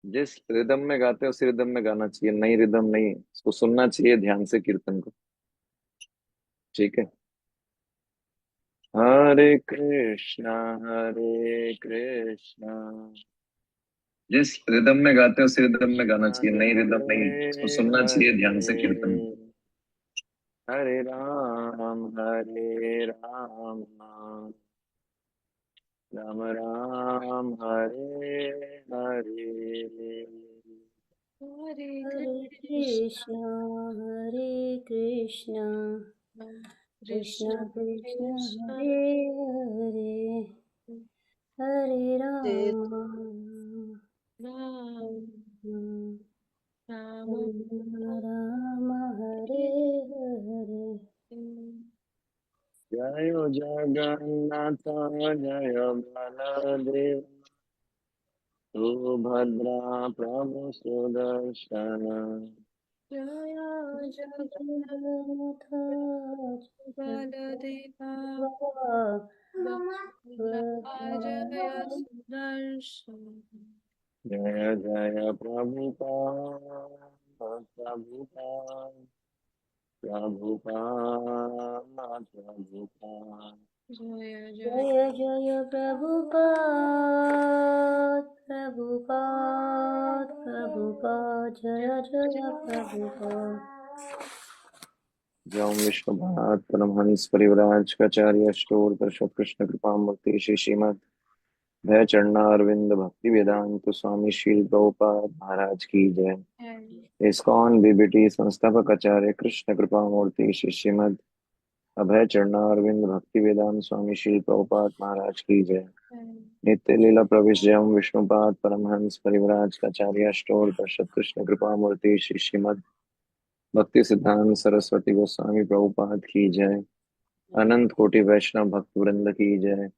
जिस रिदम में गाते हैं उसी रिदम में गाना चाहिए, नई रिदम नहीं, उसको सुनना चाहिए ध्यान से कीर्तन को। ठीक है। हरे कृष्णा जिस रिदम में गाते हैं उसी रिदम में गाना चाहिए, नई रिदम नहीं, उसको सुनना चाहिए ध्यान से कीर्तन को। हरे राम राम राम हरे हरे। हरे हरे कृष्ण कृष्णा हरे कृष्णा कृष्णा कृष्ण कृष्णा कृष्ण हरे हरे हरे हरे राम राम राम राम राम हरे हरे हरे। जय जगन्नाथ जय बलदेव सुभद्रा प्रभु सुदर्शन। जय जगन्नाथ जगन्नाथ बलदेवा जगन्नाथ सुभद्रा जय सुदर्शन। जय जय प्रभुपाद प्रभुपाद प्रभुपाद प्रभुपाद। जय जय जय जय प्रभुपाद प्रभुपाद प्रभुपाद जय जय प्रभुपाद। जय विष्णुपाद परमहंस परिव्राज काचार्य स्टोर दर्शक कृष्ण कृपा मूर्ति श्री श्रीमद भय चरणारविंद भक्ति वेदांत स्वामी श्री प्रभुपाद महाराज की जय। जय इस्कॉन बीबीटी संस्थापक आचार्य कृष्ण कृपा मूर्ति श्री श्रीमद अभय चरणारविंद भक्ति वेदांत स्वामी श्री प्रभुपाद महाराज की जय। नित्य लीला प्रविष्ट जयम विष्णुपाद परमहंस परिव्राज काचार्य स्टोर दर्शक कृष्ण कृपा मूर्ति श्री श्रीमद भक्ति सिद्धांत सरस्वती गोस्वामी प्रभुपाद की जय। अनंत कोटि वैष्णव भक्त वृंद की जय।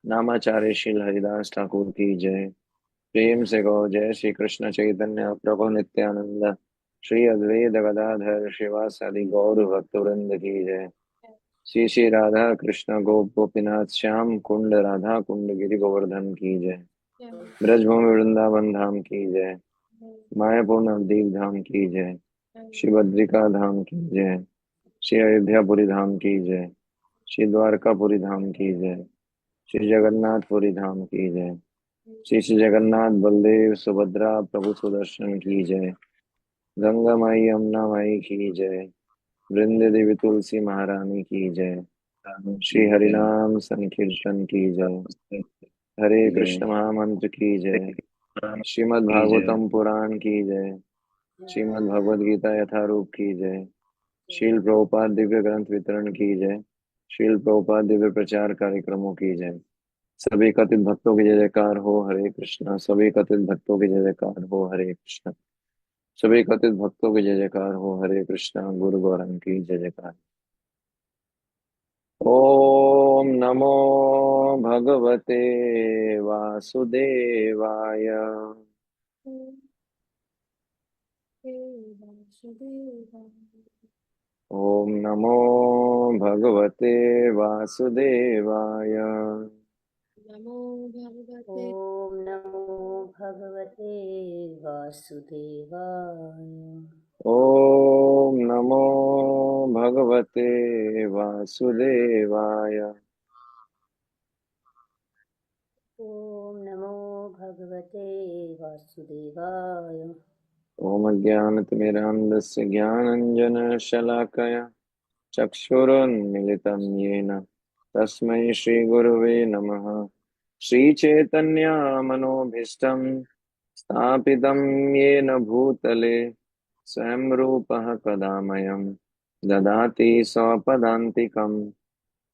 नामाचार्य श्रील हरिदास ठाकुर की जय। प्रेम से गौ जय श्री कृष्ण चैतन्य प्रभु नित्यानंद श्री अद्वैत गदाधर शिवासादि गौर भक्त वृंद की जय। श्री श्री राधा कृष्ण गोप गोपीनाथ श्याम कुंड राधा कुंड गिरि गोवर्धन की जय। ब्रजभूमि वृंदावन धाम की जय। मायापुर नवदीप धाम की जय। श्री बद्रिका धाम की जय। श्री अयोध्यापुरी धाम की जय। श्री द्वारकापुरी धाम की जय। श्री जगन्नाथपुरी धाम की जय। श्री श्री जगन्नाथ बलदेव सुभद्रा प्रभु सुदर्शन की जय। गंगा माई यमुना माई की जय। वृंदे देवी तुलसी महारानी की जय। श्री हरिनाम संकीर्तन की जय। हरे कृष्ण महामंत्र की जय। श्रीमद् भागवतम पुराण की जय। श्रीमद् भगवद गीता यथारूप की जय। शील प्रभुपाद दिव्य ग्रंथ वितरण की जय। शील प्रभुपाद दिव्य प्रचार कार्यक्रमों की जय। सभी कथित भक्तों की जय जयकार हो हरे कृष्णा। सभी कथित भक्तों की जय जयकार हो हरे कृष्णा। सभी कथित भक्तों की जय जयकार हो हरे कृष्णा। गुरु गौरंग की जय जयकार। ओम नमो भगवते वासुदेवाय। वासुदेवाय। ओम नमो भगवते वासुदेवाय। नमो भगवते ओम नमो भगवते वासुदेवाय। ओम नमो भगवते वासुदेवाय। ओम नमो भगवते वासुदेवाय। ओम अज्ञानतिमिरान्धस्य ज्ञानञ्जनशलाकया चक्षुरुन्मिलितं येन तस्मै श्रीगुरुवे नमः। श्रीचैतन्यमनोभीष्टं स्थापितं येन भूतले स्वयं रूपः कदा मह्यं ददाति स्वपदान्तिकं।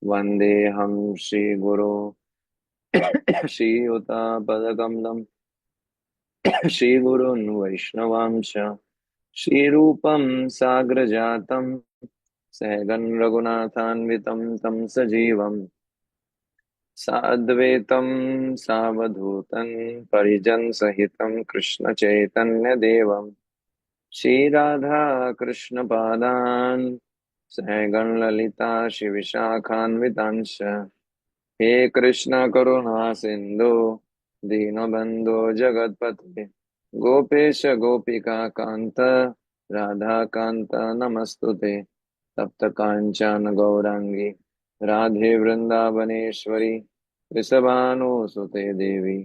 वन्देऽहं श्रीगुरो श्रीयुतापदकमलं श्रीगुरून् वैष्णवांश श्रीरूपं साग्रजातं सहगन् रघुनाथान्वितं तं सजीवं साद्वैतं सावधूतं परिजनसहितं कृष्णचैतन्यदेवं श्रीराधा कृष्णपादान् सहगण ललिता श्रीविशाखान्वितांश। हे कृष्ण करुणा सिन्धु दीनबन्धो जगत्पते गोपेश गोपिका कांत राधा कांत नमस्तुते। तप्त कांचन गौरांगी राधे वृंदावनेश्वरी वृषभानुसुते देवी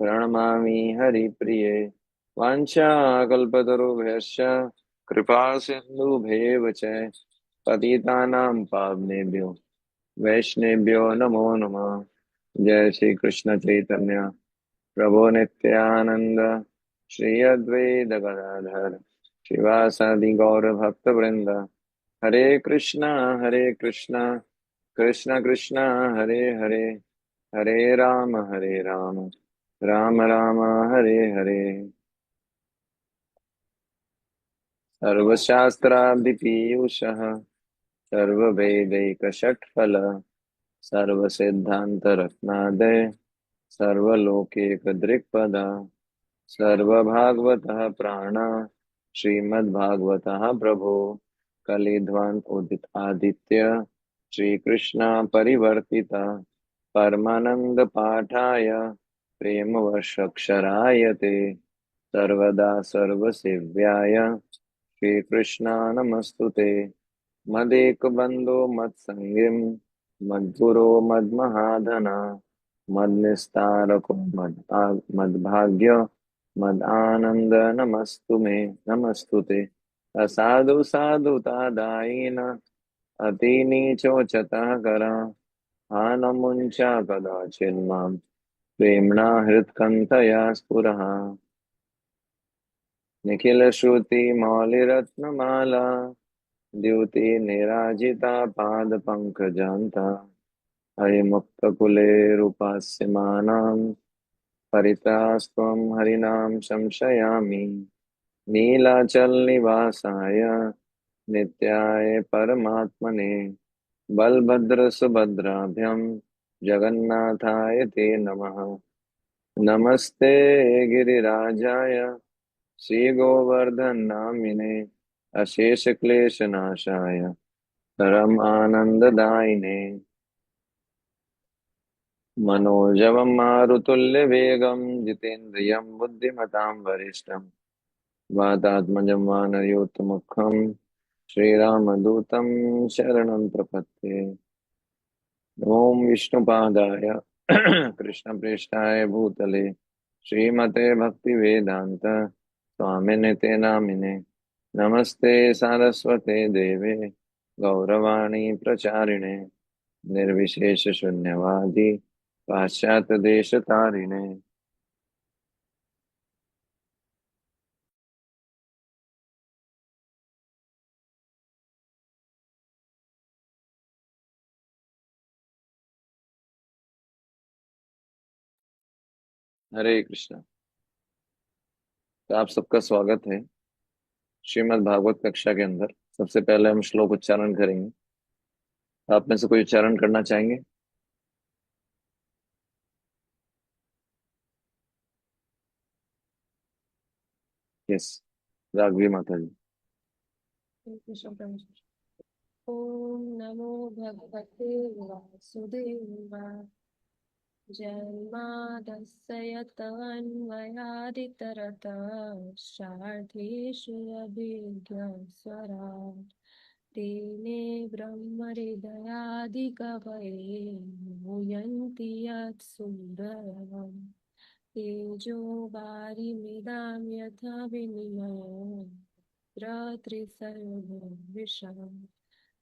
प्रणमामि हरिप्रिये। वाञ्छाकल्पतरुभ्यश्च कृपा सिन्धुभ्येव च पतितानां पावनेभ्यो वैष्णवेभ्यो नमो नमः। जय श्री कृष्ण चैतन्य प्रभु नित्यानंद श्री अद्वैत गदाधर शिवासादि गौर भक्त वृंद। हरे कृष्णा कृष्ण कृष्ण हरे हरे, हरे राम राम राम हरे हरे। सर्वशास्त्राभिपीयूषः सर्ववेदैकषट्फल सर्वसिद्धान्तरत्नादय सर्वलोकैकदृक्पद सर्वभागवतः प्राण श्रीमद्भागवतः प्रभो कलिध्वं उदित आदित्य श्रीकृष्ण परिवर्तिता परमानंद पाठाय प्रेमवर्षक्षराय ते सर्वदा सर्वसेव्याय श्रीकृष्ण नमस्तुते। मदेकबन्धो मत्सङ्गीं मद्गुरो मद्महाधना मद्निस्तारको मद्भाग्य मदानंद नमस्तु मे नमस्तुते। असाधु साधुतादायिन अतिनीचोचतः करा हानमुञ्चा कदाचिन्मां प्रेम्णा हृत्कण्ठया स्फुरः। निखिलश्रुतिमौलिरत्नमाला द्युति निराजिता पादपङ्कजान्ता हरिमुक्तकुलेरुपास्यमानां परित्रास्त्वं हरिनाम संशयामि। नीलाचलनिवासाय नित्याय परमात्मने बलभद्रसुभद्राभ्यां जगन्नाथाय ते नमः। नमस्ते गिरिराजाय श्रीगोवर्धननामिने अशेषक्लेशनाशाय परम आनन्ददायिने मनोजवं मारुतुल्यवेगं जितेन्द्रियं बुद्धिमतां वरिष्ठं वातात्मजं वानरयूथमुखं श्रीरामदूतं शरणं प्रपद्ये। ओम विष्णुपादाय कृष्णप्रेष्ठाय भूतले श्रीमते भक्तिवेदांत स्वामिनिते नामिने नमस्ते सारस्वते देवे गौरवाणी प्रचारिणे निर्विशेष शून्यवादी पाश्चात्य देश तारिणे। हरे कृष्णा। तो आप सबका स्वागत है श्रीमद् भागवत कक्षा के अंदर। सबसे पहले हम श्लोक उच्चारण करेंगे। आप में से कोई उच्चारण करना चाहेंगे? यस, राघवी माता जी। कृष्ण प्रभु। ओम नमो भगवते वासुदेवाय। जन्मादस्य यतोऽन्वयादितरतश्चार्थेषु अभिज्ञस्वराट् तेने ब्रह्महृदयादिकवये मुह्यन्ति यत्सूरयः। तेजो वारिमिदां यथा विनिमयो त्रिसर्गो विशाम्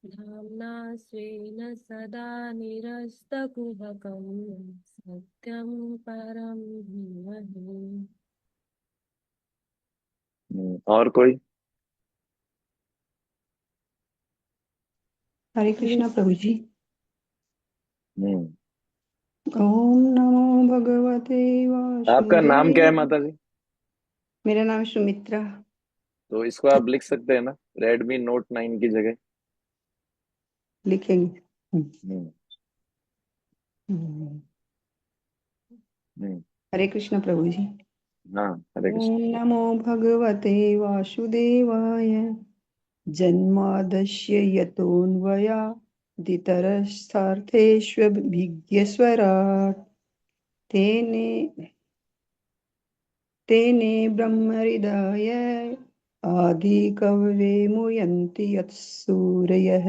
धाम्ना स्वेन सदा निरस्तकुहकं सत्यं परं धीमहि। और कोई? हरे कृष्णा प्रभु जी। हम्म। ओम नमो भगवते आपका नाम क्या है वासुदेव। माता जी? मेरा नाम सुमित्रा। तो इसको आप लिख सकते हैं ना, रेडमी नोट 9 की जगह। लिखेंगे। हम्म। हम्म। हम्म। हरे कृष्णा प्रभु जी। हाँ, हरे ओम कृष्ण। नमो भगवते वासुदेवाय। जन्मादस्य यतोऽन्वयादितरतश्चार्थेष्वभिज्ञस्वराट् तेने तेने ब्रह्महृदाय आदिकवये मुह्यन्ति यत्सूरयः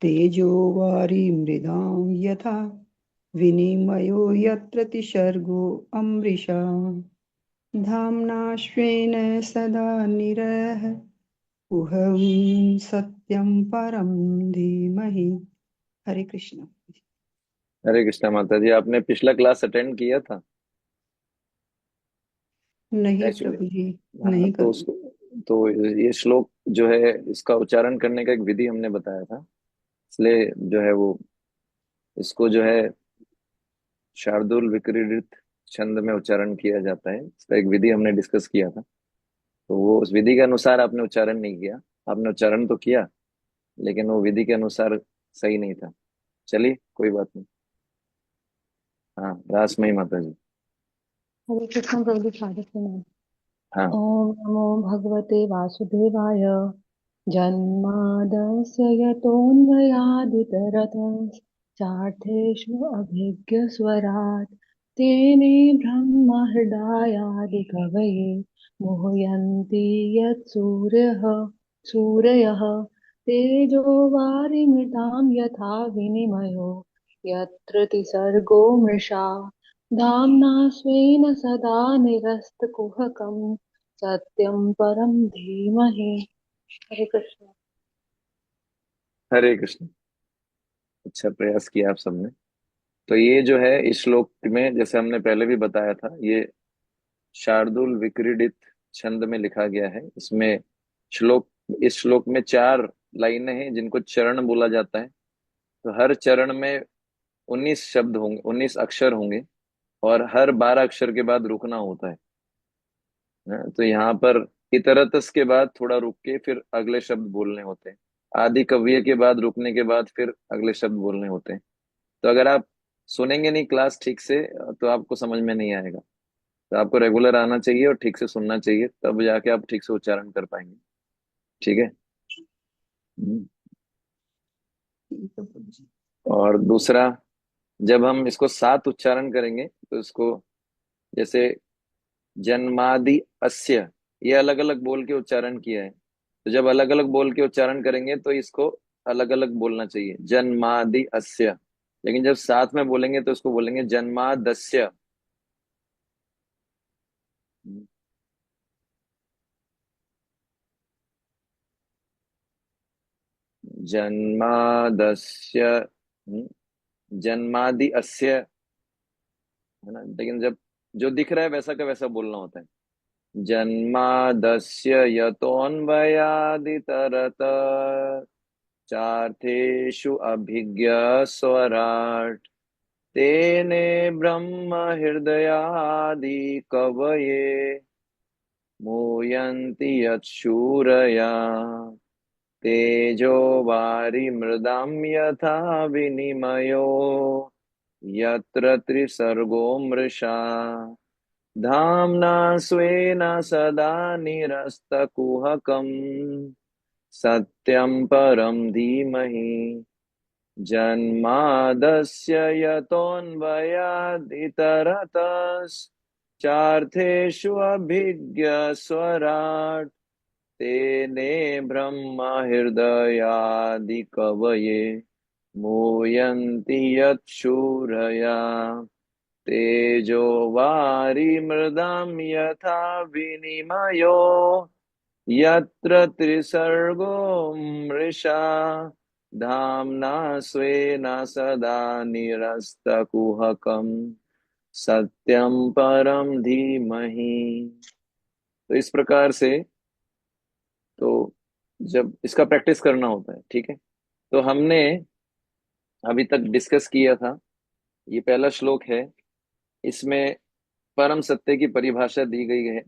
तेजो वारिमृदां यथा विनिमयो यत्र त्रिसर्गो अमृषा धाम्ना स्वेन सदा निरहं सत्यं परं धीमहि। हरे कृष्ण। हरे कृष्णा माता जी, आपने पिछला क्लास अटेंड किया था नहीं एक्चुअली? प्रभु जी, हाँ, नहीं तो करूँ। उसको, तो ये श्लोक जो है, इसका उच्चारण करने का एक विधि हमने बताया था, इसलिए जो है वो इसको जो है शार्दुल विक्रीडित छंद में उच्चारण किया जाता है। इसका एक विधि हमने डिस्कस किया था, तो वो उस विधि के अनुसार आपने उच्चारण नहीं किया। आपने उच्चारण तो किया, लेकिन वो विधि के अनुसार सही नहीं था। चलिए, कोई बात नहीं। हाँ, रासमयी माता जी। हरे कृष्ण प्रभु जी, साधक प्रणाम। हाँ। ओम नमो भगवते वासुदेवाय। जन्मादस्य यतोऽन्वयादितरतश्चार्थेषु अभिज्ञस्वराट् तेने ब्रह्महृदायादिकवये मुह्यन्ति सूरयः तेजो वारिमृतां यथा विनिमयो यत्र त्रिसर्गो मृषा धाम्ना स्वेन सदा निरस्तकुहकं सत्यं परं धीमहि। हरे कृष्ण। हरे कृष्ण। अच्छा प्रयास किया आप सबने। तो ये जो है इस श्लोक में, जैसे हमने पहले भी बताया था, ये शार्दुल विक्रीडित छंद में लिखा गया है। इसमें श्लोक इस श्लोक में 4 लाइनें हैं जिनको चरण बोला जाता है। तो हर चरण में 19 शब्द होंगे, 19 अक्षर होंगे, और हर 12 अक्षर के बाद रुकना होता है। हाँ, तो यहाँ पर इतरतस के बाद थोड़ा रुक के फिर अगले शब्द बोलने होते हैं। आदि कव्य के बाद रुकने के बाद फिर अगले शब्द बोलने होते हैं। तो अगर आप सुनेंगे नहीं क्लास ठीक से, तो आपको समझ में नहीं आएगा। तो आपको रेगुलर आना चाहिए और ठीक से सुनना चाहिए, तब जाके आप ठीक से उच्चारण कर पाएंगे। ठीक है। हम्म। ठीक है प्रभु जी। और दूसरा, जब हम इसको साथ उच्चारण करेंगे तो इसको, जैसे जन्मादि अस्य, ये अलग अलग बोल के उच्चारण किया है। तो जब अलग अलग बोल के उच्चारण करेंगे तो इसको अलग अलग बोलना चाहिए, जन्मादि अस्य। लेकिन जब साथ में बोलेंगे तो इसको बोलेंगे जन्मादस्य। जन्मादस्य। जन्मादि अस्य, है ना? लेकिन जब जो दिख रहा है वैसा का वैसा बोलना होता है। जन्मादस्य यतोऽन्वयादितरत चार्थेषु अभिज्ञ स्वराट् तेने ब्रह्म हृदयादि कवये मुह्यन्ति यत्शूरया तेजो वारिमृदां यथा विनिमयो यत्र त्रिसर्गो मृषा धाम्ना स्वेन सदा निरस्तकुहकम् सत्यं परं धीमहि जन्मादस्य यतोऽन्वयादितरतश्चार्थेषु अभिज्ञस्वराट् तेने ब्रह्महृदयादिकवये मुह्यन्ति यत्शूरया तेजो वारिमृदां यथा विनिमयो यत्र त्रिसर्गो मृषा धाम्ना स्वेन सदा निरस्तकुहकम् सत्यं परम धीमहि। तो इस प्रकार से, तो जब इसका प्रैक्टिस करना होता है, ठीक है। तो हमने अभी तक डिस्कस किया था, ये पहला श्लोक है, इसमें परम सत्य की परिभाषा दी गई है।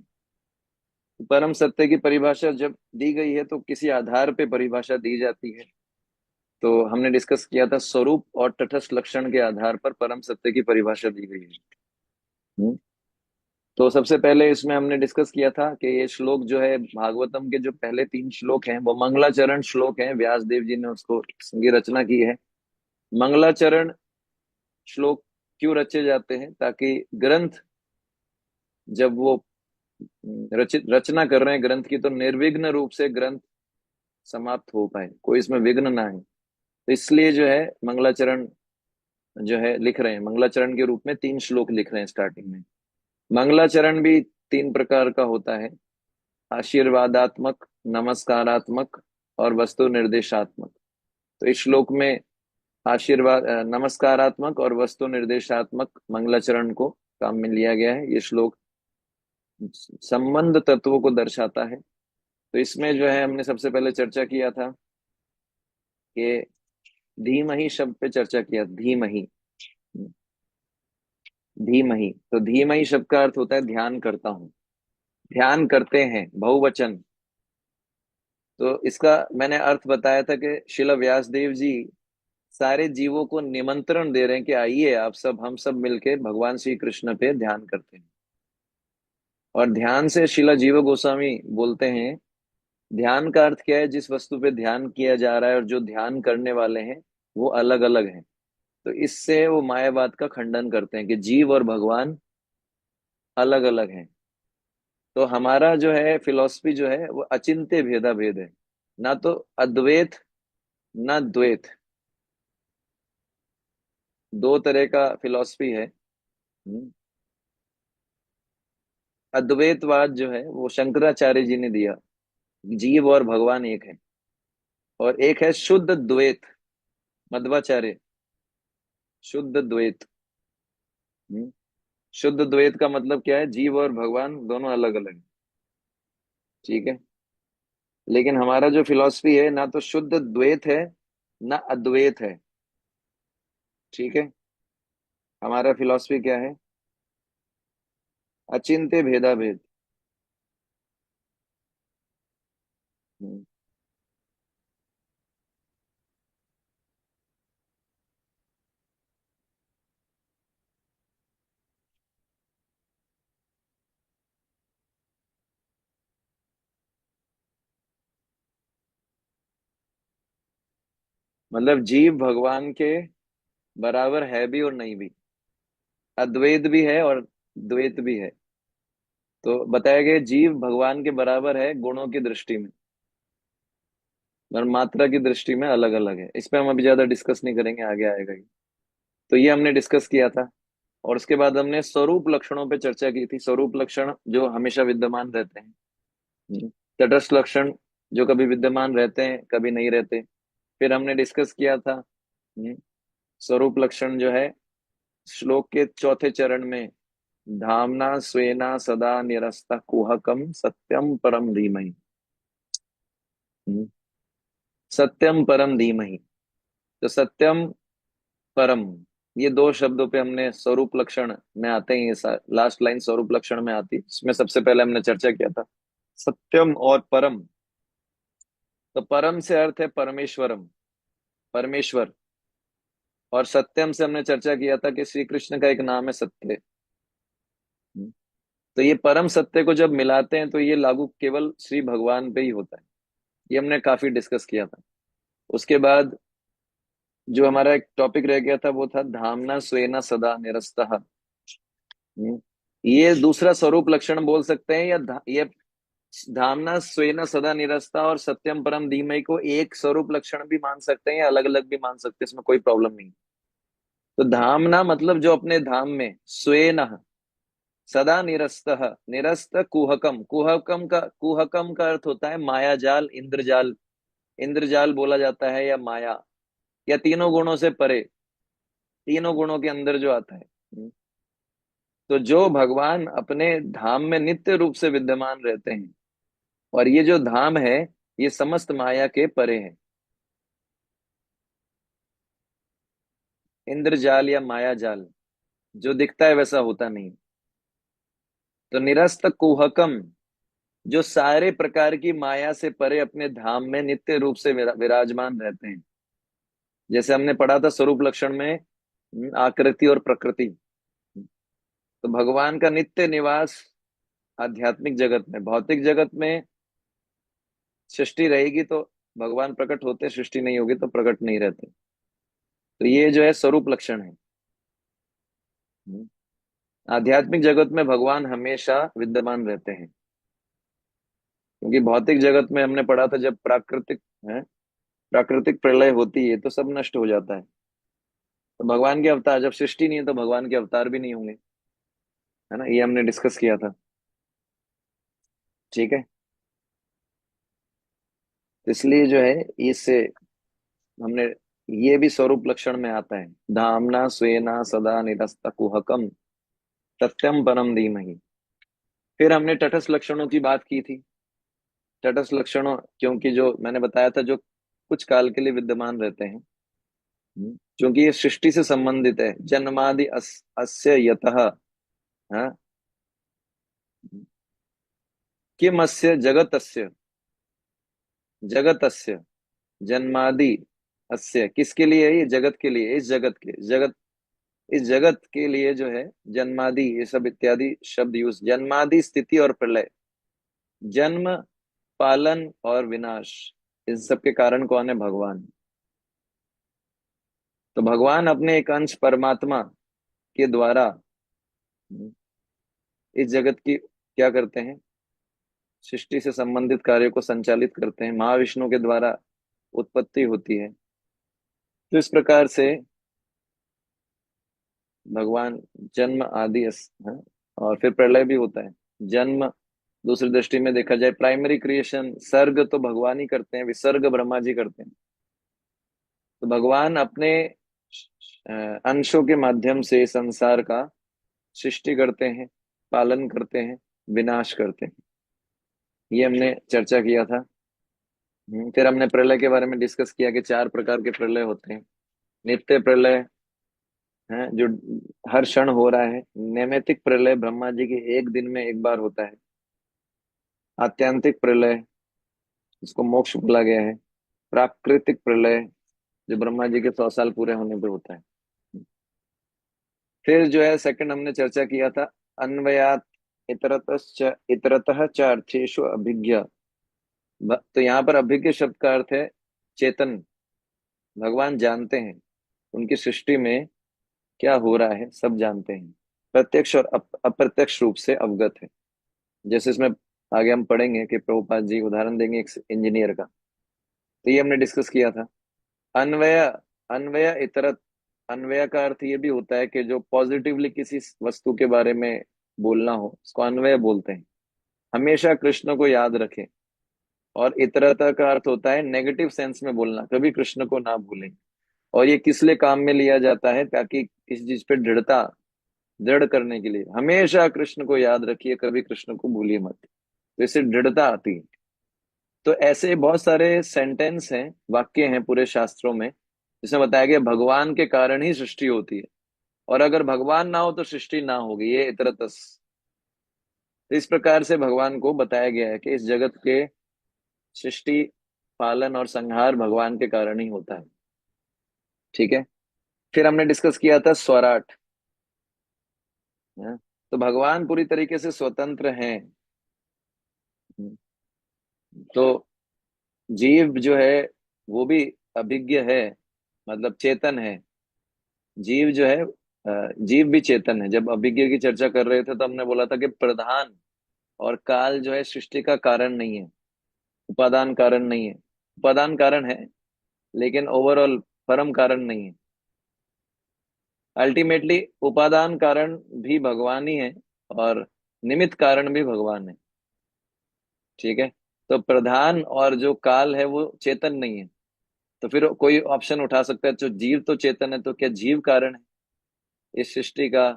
परम सत्य की परिभाषा जब दी गई है तो किसी आधार पे परिभाषा दी जाती है। तो हमने डिस्कस किया था स्वरूप और तटस्थ लक्षण के आधार पर परम सत्य की परिभाषा दी गई है। हम्म। तो सबसे पहले इसमें हमने डिस्कस किया था कि ये श्लोक जो है, भागवतम के जो पहले 3 श्लोक हैं वो मंगलाचरण श्लोक हैं। व्यास देव जी ने उसको की रचना की है। मंगलाचरण श्लोक क्यों रचे जाते हैं? ताकि ग्रंथ जब वो रचना कर रहे हैं ग्रंथ की, तो निर्विघ्न रूप से ग्रंथ समाप्त हो पाए, कोई इसमें विघ्न ना है। तो इसलिए जो है मंगलाचरण जो है लिख रहे हैं, मंगलाचरण के रूप में 3 श्लोक लिख रहे हैं स्टार्टिंग में। मंगलाचरण भी 3 प्रकार का होता है, आशीर्वादात्मक, नमस्कारात्मक और वस्तु निर्देशात्मक। तो इस श्लोक में नमस्कारात्मक और वस्तु निर्देशात्मक मंगलाचरण को काम में लिया गया है। ये श्लोक संबंध तत्वों को दर्शाता है। तो इसमें जो है हमने सबसे पहले चर्चा किया था कि धीमहि शब्द पे चर्चा किया, धीमहि। धीमहि, तो धीमहि शब्द का अर्थ होता है ध्यान करता हूं, ध्यान करते हैं, बहुवचन। तो इसका मैंने अर्थ बताया था कि शिला व्यासदेव जी सारे जीवों को निमंत्रण दे रहे हैं कि आइए आप सब, हम सब मिलके भगवान श्री कृष्ण पे ध्यान करते हैं। और ध्यान से शिला जीव गोस्वामी बोलते हैं, ध्यान का अर्थ क्या है, जिस वस्तु पे ध्यान किया जा रहा है और जो ध्यान करने वाले हैं वो अलग अलग हैं। तो इससे वो मायावाद का खंडन करते हैं कि जीव और भगवान अलग अलग हैं। तो हमारा जो है फिलॉसफी जो है वो अचिंत्य भेदा भेद है, ना तो अद्वैत ना द्वैत। 2 तरह का फिलॉसफी है। हम्म, अद्वैतवाद जो है वो शंकराचार्य जी ने दिया, जीव और भगवान एक है। और एक है शुद्ध द्वैत, मध्वाचार्य, शुद्ध द्वैत। हम्म, शुद्ध द्वैत का मतलब क्या है, जीव और भगवान दोनों अलग अलग हैं। ठीक है। लेकिन हमारा जो फिलॉसफी है, ना तो शुद्ध द्वैत है ना अद्वैत है। ठीक है। हमारा फिलॉसफी क्या है, अचिंत्य भेदा भेद। हम्म, मतलब जीव भगवान के बराबर है भी और नहीं भी, अद्वैत भी है और द्वैत भी है। तो बताया गया जीव भगवान के बराबर है गुणों की दृष्टि में, और मात्रा की दृष्टि में अलग अलग है। इस पे हम अभी ज्यादा डिस्कस नहीं करेंगे, आगे आएगा ही। तो ये हमने डिस्कस किया था। और उसके बाद हमने स्वरूप लक्षणों पे चर्चा की थी, स्वरूप लक्षण जो हमेशा विद्यमान रहते हैं। तटस्थ लक्षण जो कभी विद्यमान रहते हैं कभी नहीं रहते। फिर हमने डिस्कस किया था स्वरूप लक्षण जो है श्लोक के चौथे चरण में, धामना स्वेना सदा निरस्ता कुहकम सत्यम परम धीमहि। हम्म, सत्यम परम धीमहि। तो सत्यम परम, ये 2 शब्दों पे हमने स्वरूप लक्षण में आते हैं, ये लास्ट लाइन स्वरूप लक्षण में आती है। इसमें सबसे पहले हमने चर्चा किया था सत्यम और परम। तो परम से अर्थ है परमेश्वरम, परमेश्वर। और सत्यम से हमने चर्चा किया था कि श्री कृष्ण का एक नाम है सत्य। तो ये परम सत्य को जब मिलाते हैं तो ये लागू केवल श्री भगवान पे ही होता है। ये हमने काफी डिस्कस किया था। उसके बाद जो हमारा एक टॉपिक रह गया था वो था धामना स्वेना सदा निरस्तः। ये दूसरा स्वरूप लक्षण बोल सकते हैं, या ये धामना स्वेना सदा निरस्ता और सत्यम परम धीमहि को एक स्वरूप लक्षण भी मान सकते हैं या अलग अलग भी मान सकते हैं, इसमें कोई प्रॉब्लम नहीं। तो धामना मतलब जो अपने धाम में, स्वेन सदा निरस्त, निरस्त कुहकम, कुहकम का अर्थ होता है माया जाल, इंद्रजाल। इंद्रजाल बोला जाता है या माया, या तीनों गुणों से परे, तीनों गुणों के अंदर जो आता है। तो जो भगवान अपने धाम में नित्य रूप से विद्यमान रहते हैं, और ये जो धाम है ये समस्त माया के परे है। इंद्रजाल या माया जाल जो दिखता है वैसा होता नहीं। तो निरस्त कुहकम, जो सारे प्रकार की माया से परे अपने धाम में नित्य रूप से विराजमान रहते हैं। जैसे हमने पढ़ा था स्वरूप लक्षण में, आकृति और प्रकृति। तो भगवान का नित्य निवास आध्यात्मिक जगत में, भौतिक जगत में सृष्टि रहेगी तो भगवान प्रकट होते, सृष्टि नहीं होगी तो प्रकट नहीं रहते। तो ये जो है स्वरूप लक्षण है। आध्यात्मिक जगत में भगवान हमेशा विद्यमान रहते हैं, क्योंकि भौतिक जगत में हमने पढ़ा था जब है प्राकृतिक प्रलय होती है तो सब नष्ट हो जाता है। तो भगवान के अवतार, जब सृष्टि नहीं है तो भगवान के अवतार भी नहीं होंगे, है ना, ये हमने डिस्कस किया था। ठीक है, तो इसलिए जो है इससे हमने, ये भी स्वरूप लक्षण में आता है, धामना स्वेना सदा निरस्त कुहकम सत्यम परम धीमहि। फिर हमने तटस्थ लक्षणों की बात की थी। तटस्थ लक्षणों, क्योंकि जो मैंने बताया था, जो कुछ काल के लिए विद्यमान रहते हैं, क्योंकि ये सृष्टि से संबंधित है। जन्मादि अस्य यतः, हाँ, किमस्य जगतस्य, जगतस्य जन्मादि अस्य, किसके लिए है ये? जगत के लिए। इस जगत के लिए जो है जन्मादि, ये सब इत्यादि शब्द यूज, जन्मादि स्थिति और प्रलय, जन्म, पालन और विनाश, इन सब के कारण कौन है? भगवान। तो भगवान अपने एक अंश परमात्मा के द्वारा इस जगत की क्या करते हैं? सृष्टि से संबंधित कार्यों को संचालित करते हैं। महाविष्णु के द्वारा उत्पत्ति होती है। तो इस प्रकार से भगवान जन्म आदि है, और फिर प्रलय भी होता है। जन्म, दूसरी दृष्टि में देखा जाए, प्राइमरी क्रिएशन, सर्ग तो भगवान ही करते हैं, विसर्ग ब्रह्मा जी करते हैं। तो भगवान अपने अंशों के माध्यम से संसार का सृष्टि करते हैं, पालन करते हैं, विनाश करते हैं। ये हमने चर्चा किया था। फिर हमने प्रलय के बारे में डिस्कस किया कि 4 प्रकार के प्रलय होते हैं। नित्य प्रलय है, जो हर क्षण हो रहा है। नैमित्तिक प्रलय ब्रह्मा जी के एक दिन में एक बार होता है। आत्यांतिक प्रलय, इसको मोक्ष बोला गया है। प्राकृतिक प्रलय, जो ब्रह्मा जी के 100 साल पूरे होने पे होता है। फिर जो है सेकंड हमने चर्चा किया था, अन्वयात इतरतः च अर्थेषु अभिज्ञ। तो यहाँ पर अभिज्ञ शब्द का अर्थ है चेतन। भगवान जानते हैं, उनकी सृष्टि में क्या हो रहा है सब जानते हैं, प्रत्यक्ष और अप्रत्यक्ष रूप से अवगत है। जैसे इसमें आगे हम पढ़ेंगे कि प्रभुपाद जी उदाहरण देंगे एक इंजीनियर का। तो ये हमने डिस्कस किया था। अन्वय, अन्वय इतरत, अन्वय का अर्थ ये भी होता है कि जो पॉजिटिवली किसी वस्तु के बारे में बोलना हो, उसको अन्वय बोलते हैं। हमेशा कृष्ण को याद रखें। और इतरता का अर्थ होता है नेगेटिव सेंस में बोलना, कभी कृष्ण को ना भूलें। और ये किस लिए काम में लिया जाता है? ताकि किसी चीज पे दृढ़ करने के लिए हमेशा कृष्ण को याद रखिए, कभी कृष्ण को भूलिए मत। तो इससे दृढ़ता आती है। तो ऐसे बहुत सारे सेंटेंस हैं, वाक्य हैं पूरे शास्त्रों में, जिसमें बताया गया भगवान के कारण ही सृष्टि होती है, और अगर भगवान ना हो तो सृष्टि ना होगी। ये इतरतस। तो इस प्रकार से भगवान को बताया गया है कि इस जगत के सृष्टि, पालन और संहार भगवान के कारण ही होता है। ठीक है। फिर हमने डिस्कस किया था स्वराट, है? तो भगवान पूरी तरीके से स्वतंत्र हैं। तो जीव जो है वो भी अभिज्ञ है, मतलब चेतन है। जीव जो है जीव भी चेतन है। जब अभिज्ञ की चर्चा कर रहे थे तो हमने बोला था कि प्रधान और काल जो है सृष्टि का कारण नहीं है, उपादान कारण नहीं है। उपादान कारण है, लेकिन ओवरऑल परम कारण नहीं है। अल्टीमेटली उपादान कारण भी भगवान ही है, और निमित्त कारण भी भगवान है। ठीक है। तो प्रधान और जो काल है वो चेतन नहीं है। तो फिर कोई ऑप्शन उठा सकता है, तो जीव तो चेतन है, तो क्या जीव कारण है इस सृष्टि का,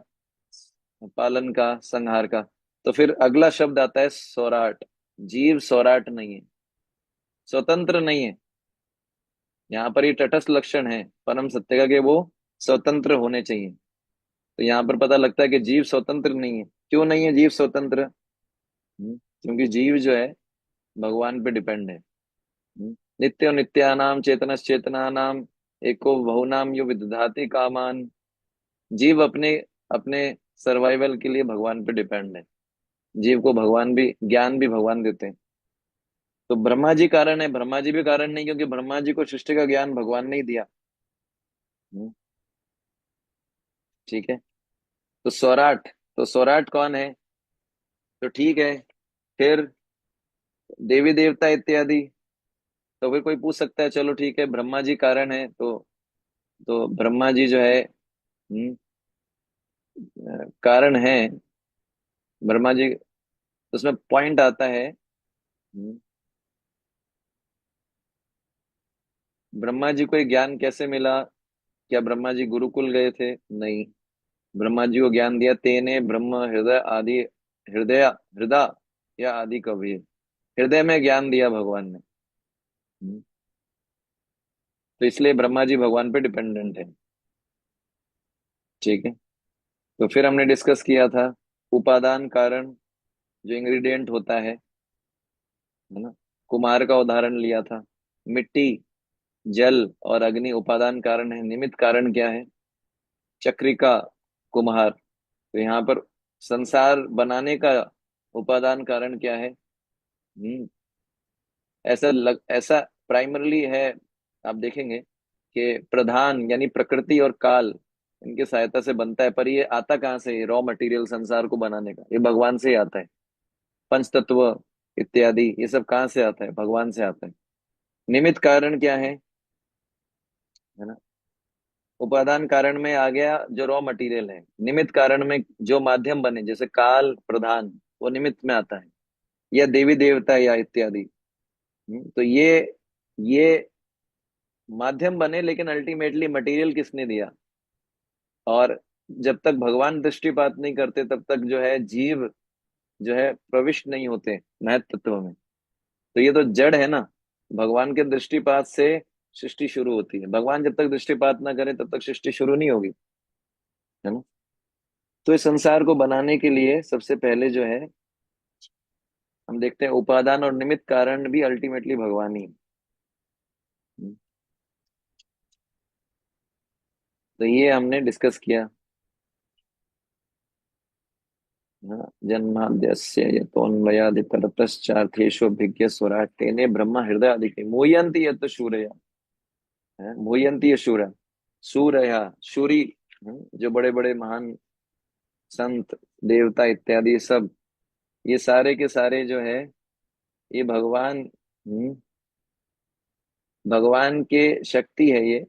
पालन का, संहार का? तो फिर अगला शब्द आता है सौराट। जीव सौराट नहीं है, स्वतंत्र नहीं है। यहाँ पर ये तटस्थ लक्षण है परम सत्य का, कि वो स्वतंत्र होने चाहिए। तो यहाँ पर पता लगता है कि जीव स्वतंत्र नहीं है। क्यों नहीं है जीव स्वतंत्र? क्योंकि जीव जो है भगवान पे डिपेंड है। नित्यो नित्यानाम चेतनश्चेतनानाम एको बहुनाम यो विदधाति कामान। जीव अपने अपने सर्वाइवल के लिए भगवान पे डिपेंड है। जीव को भगवान भी ज्ञान भी भगवान देते हैं। तो ब्रह्मा जी कारण है, ब्रह्मा जी भी कारण नहीं, क्योंकि ब्रह्मा जी को सृष्टि का ज्ञान भगवान ने ही दिया। हम्म, ठीक है। तो स्वराट तो सौराठ कौन है? तो ठीक है, फिर देवी देवता इत्यादि। तो फिर कोई पूछ सकता है चलो ठीक है, ब्रह्मा जी कारण है, तो ब्रह्मा जी जो है कारण है, ब्रह्मा जी। उसमें पॉइंट आता है, ब्रह्मा जी को ये ज्ञान कैसे मिला? क्या ब्रह्मा जी गुरुकुल गए थे? नहीं। ब्रह्मा जी को ज्ञान दिया तेने ब्रह्म हृदय आदि, हृदय, हृदय या आदि कवि, हृदय में ज्ञान दिया भगवान ने। हम्म, तो इसलिए ब्रह्मा जी भगवान पे डिपेंडेंट है। ठीक है। तो फिर हमने डिस्कस किया था उपादान कारण, जो इंग्रेडिएंट होता है ना। कुमार का उदाहरण लिया था। मिट्टी, जल और अग्नि उपादान कारण है, निमित्त कारण क्या है? चक्रिका, कुम्हार। तो यहाँ पर संसार बनाने का उपादान कारण क्या है? ऐसा प्राइमरली है। आप देखेंगे कि प्रधान यानी प्रकृति और काल, इनकी सहायता से बनता है, पर ये आता कहाँ से? रॉ मटेरियल संसार को बनाने का ये भगवान से ही आता है। पंच तत्व इत्यादि ये सब कहाँ से आता है? भगवान से आता है। निमित्त कारण क्या है ना? उपादान कारण में आ गया जो रॉ मटेरियल है। निमित्त कारण में जो माध्यम बने, जैसे काल प्रधान, वो निमित्त में आता है, या देवी देवता या इत्यादि। तो ये माध्यम बने, लेकिन अल्टीमेटली मटेरियल किसने दिया? और जब तक भगवान दृष्टिपात नहीं करते तब तक जो है जीव जो है प्रविष्ट नहीं होते महत तत्व में। तो ये तो जड़ है ना। भगवान के दृष्टिपात से सृष्टि शुरू होती है। भगवान जब तक दृष्टिपात ना करे तब तक सृष्टि शुरू नहीं होगी, है ना। तो इस संसार को बनाने के लिए सबसे पहले जो है हम देखते हैं उपादान और निमित्त कारण भी अल्टीमेटली भगवान ही है। तो ये हमने डिस्कस किया। जन्माद्यस्य यतोऽन्वयादितरतश्चार्थेष्वभिज्ञ स्वराट् तेने ब्रह्म हृदय आदि मुह्यन्ति यत् शूरया, है मुह्यन्ति ये शूरा, सूरया शूरी। जो बड़े बड़े महान संत देवता इत्यादि सब, ये सारे के सारे जो है ये भगवान, भगवान के शक्ति है ये।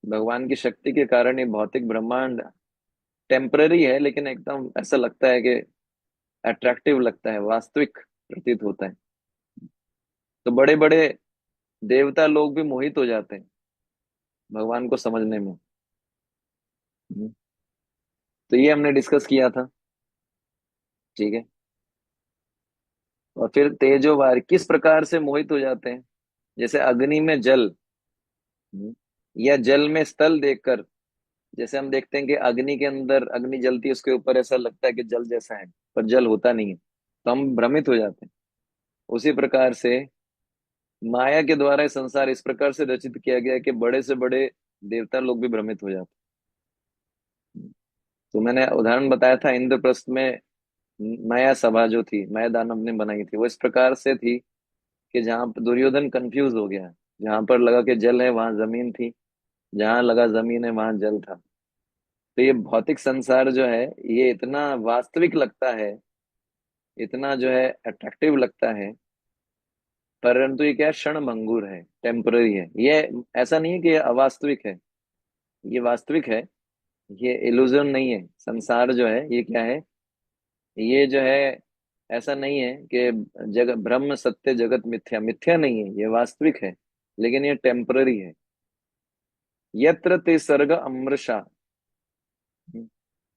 भगवान की शक्ति के कारण ये भौतिक ब्रह्मांड टेम्पररी है, लेकिन एकदम ऐसा लगता है कि अट्रैक्टिव लगता है, वास्तविक प्रतीत होता है। तो बड़े बड़े देवता लोग भी मोहित हो जाते हैं भगवान को समझने में। हम्म, तो ये हमने डिस्कस किया था। ठीक है। और फिर तेजोवार किस प्रकार से मोहित हो जाते हैं? जैसे अग्नि में जल, हम्म, या जल में स्थल देखकर। जैसे हम देखते हैं कि अग्नि के अंदर अग्नि जलती है, उसके ऊपर ऐसा लगता है कि जल जैसा है, पर जल होता नहीं है, तो हम भ्रमित हो जाते हैं। उसी प्रकार से माया के द्वारा ये संसार इस प्रकार से रचित किया गया है कि बड़े से बड़े देवता लोग भी भ्रमित हो जाते हैं। तो मैंने उदाहरण बताया था इंद्रप्रस्थ में माया सभा जो थी, माया दानव ने बनाई थी, वो इस प्रकार से थी कि जहां पर दुर्योधन कंफ्यूज हो गया। जहां पर लगा कि जल है वहां जमीन थी, जहां लगा जमीन है वहां जल था। तो ये भौतिक संसार जो है ये इतना वास्तविक लगता है, इतना जो है अट्रैक्टिव लगता है, परंतु ये क्या है? क्षण भंगुर है, टेम्पररी है ये। ऐसा नहीं है कि ये अवास्तविक है, ये वास्तविक है। ये इल्यूजन नहीं है। संसार जो है ये क्या है? ये जो है ऐसा नहीं है कि जगत ब्रह्म सत्य जगत मिथ्या, मिथ्या नहीं है, ये वास्तविक है, लेकिन ये टेम्पररी है। यत्र ते सर्ग अमृषा।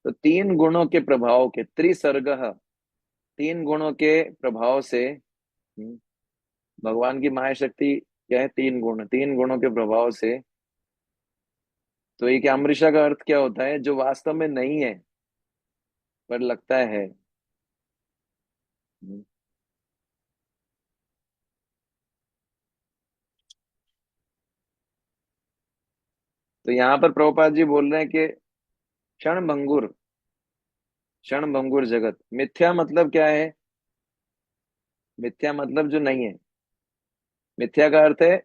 तो तीन गुणों के प्रभाव के त्रिसर्ग, तीन गुणों के प्रभाव से भगवान की माया शक्ति क्या है? तीन गुण, तीन गुणों के प्रभाव से। तो ये क्या अमृषा का अर्थ क्या होता है? जो वास्तव में नहीं है पर लगता है। तो यहाँ पर प्रभुपाद जी बोल रहे हैं कि क्षण भंगुर, क्षण भंगुर जगत। मिथ्या मतलब क्या है? मिथ्या मतलब जो नहीं है। मिथ्या का अर्थ है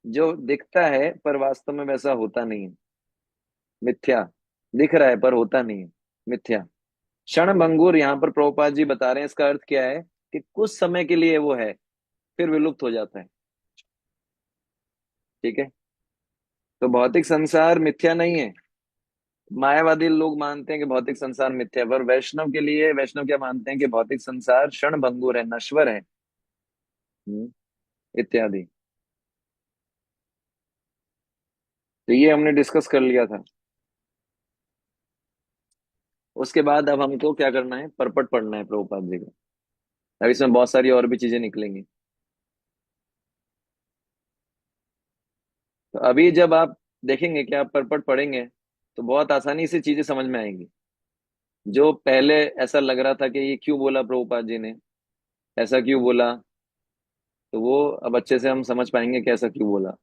जो दिखता है पर वास्तव में वैसा होता नहीं है। मिथ्या, दिख रहा है पर होता नहीं है, मिथ्या। क्षणभंगुर यहाँ पर प्रभुपाद जी बता रहे हैं, इसका अर्थ क्या है कि कुछ समय के लिए वो है, फिर विलुप्त हो जाता है। ठीक है। तो भौतिक संसार मिथ्या नहीं है। मायावादी लोग मानते हैं कि भौतिक संसार मिथ्या है, पर वैष्णव के लिए, वैष्णव क्या मानते हैं कि भौतिक संसार क्षणभंगुर है, नश्वर है। इत्यादि। तो ये हमने डिस्कस कर लिया था। उसके बाद अब हमको क्या करना है, परपट पढ़ना है प्रभुपाद जी का। अब इसमें बहुत सारी और भी चीजें निकलेंगी। तो अभी जब आप देखेंगे कि आप परपट पढ़ेंगे तो बहुत आसानी से चीजें समझ में आएंगी। जो पहले ऐसा लग रहा था कि ये क्यों बोला प्रभुपाद जी ने, ऐसा क्यों बोला, तो वो अब अच्छे से हम समझ पाएंगे कि ऐसा क्यों बोला।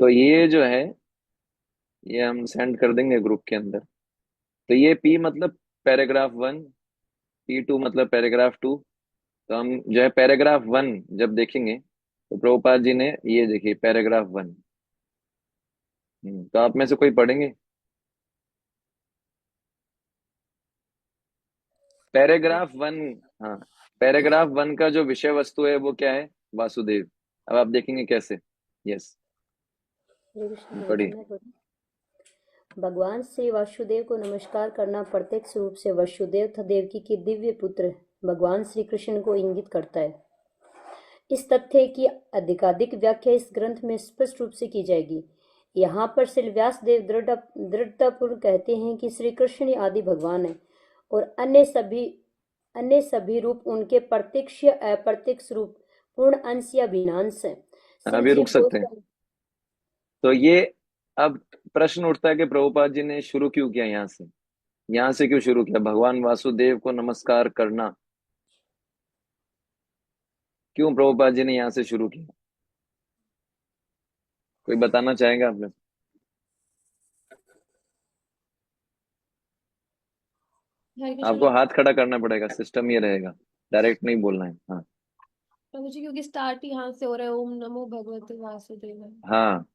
तो ये जो है, ये हम सेंड कर देंगे ग्रुप के अंदर। तो ये पी मतलब पैराग्राफ 1, P2 मतलब पैराग्राफ 2। तो हम जो है पैराग्राफ 1 जब देखेंगे तो प्रभुपाद जी ने, ये देखिए पैराग्राफ 1। तो आप में से कोई पढ़ेंगे पैराग्राफ 1? हाँ, पैराग्राफ 1 का जो विषय वस्तु है वो क्या है, वासुदेव। अब आप देखेंगे कैसे। यस, हरे कृष्ण प्रभु जी, पढ़िए। मैं बोलूं? भगवान श्री वासुदेव को नमस्कार करना प्रत्यक्ष रूप से वसुदेव तथा देवकी के दिव्य पुत्र भगवान श्री कृष्ण को इंगित करता है। इस तथ्य की अधिकाधिक व्याख्या इस ग्रंथ में स्पष्ट रूप से की जाएगी। यहाँ पर श्री व्यासदेव दृढ़तापूर्वक कहते हैं कि श्री कृष्ण ही आदि भगवान है और अन्य सभी रूप उनके प्रत्यक्ष या अप्रत्यक्ष रूप, पूर्ण अंश या भिन्नांश है। शिव अभी जी रुक सकते हैं। तो ये अब प्रश्न उठता है कि प्रभुपाद जी ने शुरू क्यों किया यहाँ से, यहाँ से क्यों शुरू किया भगवान वासुदेव को नमस्कार करना, क्यों प्रभुपाद जी ने यहाँ से शुरू किया? कोई बताना चाहेगा आप में? हरे कृष्ण आपको हाथ खड़ा करना पड़ेगा, सिस्टम ये रहेगा, डायरेक्ट नहीं बोलना है। हाँ। प्रभु जी, क्योंकि स्टार्ट ही यहाँ से हो रहा है, ओम नमो भगवते वासुदेव। हाँ,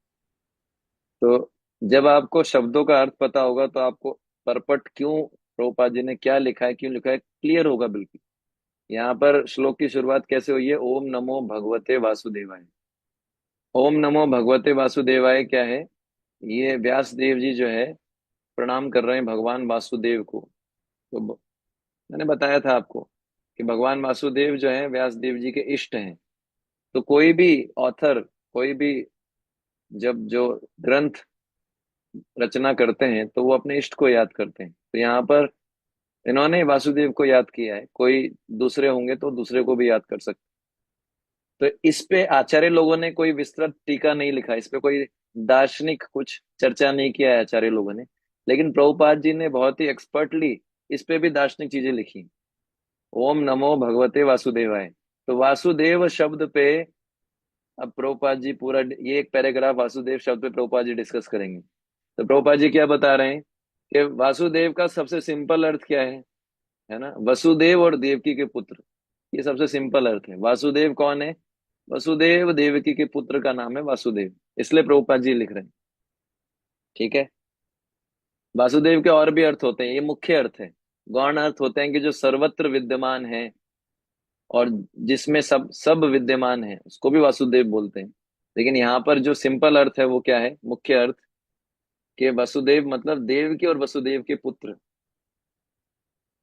तो जब आपको शब्दों का अर्थ पता होगा तो आपको परपट क्यों, प्रभुपाद जी ने क्या लिखा है, क्यों लिखा है, क्लियर होगा बिल्कुल। यहाँ पर श्लोक की शुरुआत कैसे हुई है, ओम नमो भगवते वासुदेवाय। ओम नमो भगवते वासुदेवाय क्या है, ये व्यास देव जी जो है प्रणाम कर रहे हैं भगवान वासुदेव को। तो मैंने बताया था आपको कि भगवान वासुदेव जो है व्यास देव जी के इष्ट हैं। तो कोई भी ऑथर, कोई भी जब जो ग्रंथ रचना करते हैं तो वो अपने इष्ट को याद करते हैं। तो यहाँ पर इन्होंने वासुदेव को याद किया है, कोई दूसरे होंगे तो दूसरे को भी याद कर सकते। तो इस पे आचार्य लोगों ने कोई विस्तृत टीका नहीं लिखा, इस पे कोई दार्शनिक कुछ चर्चा नहीं किया है आचार्य लोगों ने। लेकिन प्रभुपाद जी ने बहुत ही एक्सपर्टली इस पे भी दार्शनिक चीजें लिखी। ओम नमो भगवते वासुदेवाय। तो वासुदेव शब्द पे अब प्रभुपाद जी पूरा ये एक पैराग्राफ वासुदेव शब्द पे प्रभुपाद जी डिस्कस करेंगे। तो प्रभुपाद जी क्या बता रहे हैं कि वासुदेव का सबसे सिंपल अर्थ क्या है ना, वसुदेव और देवकी के पुत्र। ये सबसे सिंपल अर्थ है। वासुदेव कौन है, वसुदेव देवकी के पुत्र का नाम है वासुदेव, इसलिए प्रभुपाद जी लिख रहे हैं। ठीक है। वासुदेव के और भी अर्थ होते हैं, ये मुख्य अर्थ है। गौण अर्थ होते हैं कि जो सर्वत्र विद्यमान है और जिसमें सब सब विद्यमान है, उसको भी वासुदेव बोलते हैं। लेकिन यहाँ पर जो सिंपल अर्थ है वो क्या है, मुख्य अर्थ, कि वसुदेव मतलब देव की और वसुदेव के पुत्र।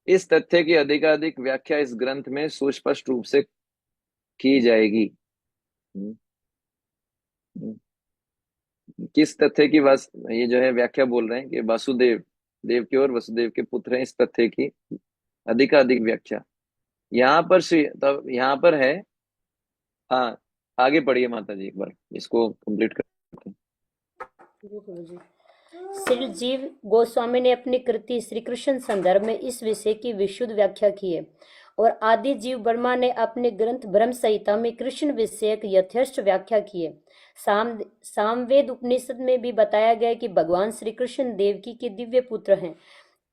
इस तथ्य की अधिकाधिक व्याख्या इस ग्रंथ में सुस्पष्ट रूप से की जाएगी। हम्म, हम्म। किस तथ्य की ये जो है व्याख्या बोल रहे हैं कि वासुदेव देव के और वसुदेव के पुत्र हैं, इस तथ्य की अधिकाधिक व्याख्या। यहाँ पर श्री तब यहाँ पर है हाँ, आगे पढ़िए माता जी, एक बार इसको कंप्लीट करते हैं। जी प्रभु जी। श्री जीव गोस्वामी ने अपनी कृति श्री कृष्ण संदर्भ में इस विषय की विशुद्ध व्याख्या की है और आदि जीव वर्मा ने अपने ग्रंथ ब्रह्म संहिता में कृष्ण विषयक यथेष्ट व्याख्या की है। सामवेद उपनिषद में भी बताया गया है कि भगवान श्री कृष्ण देवकी के दिव्य पुत्र हैं।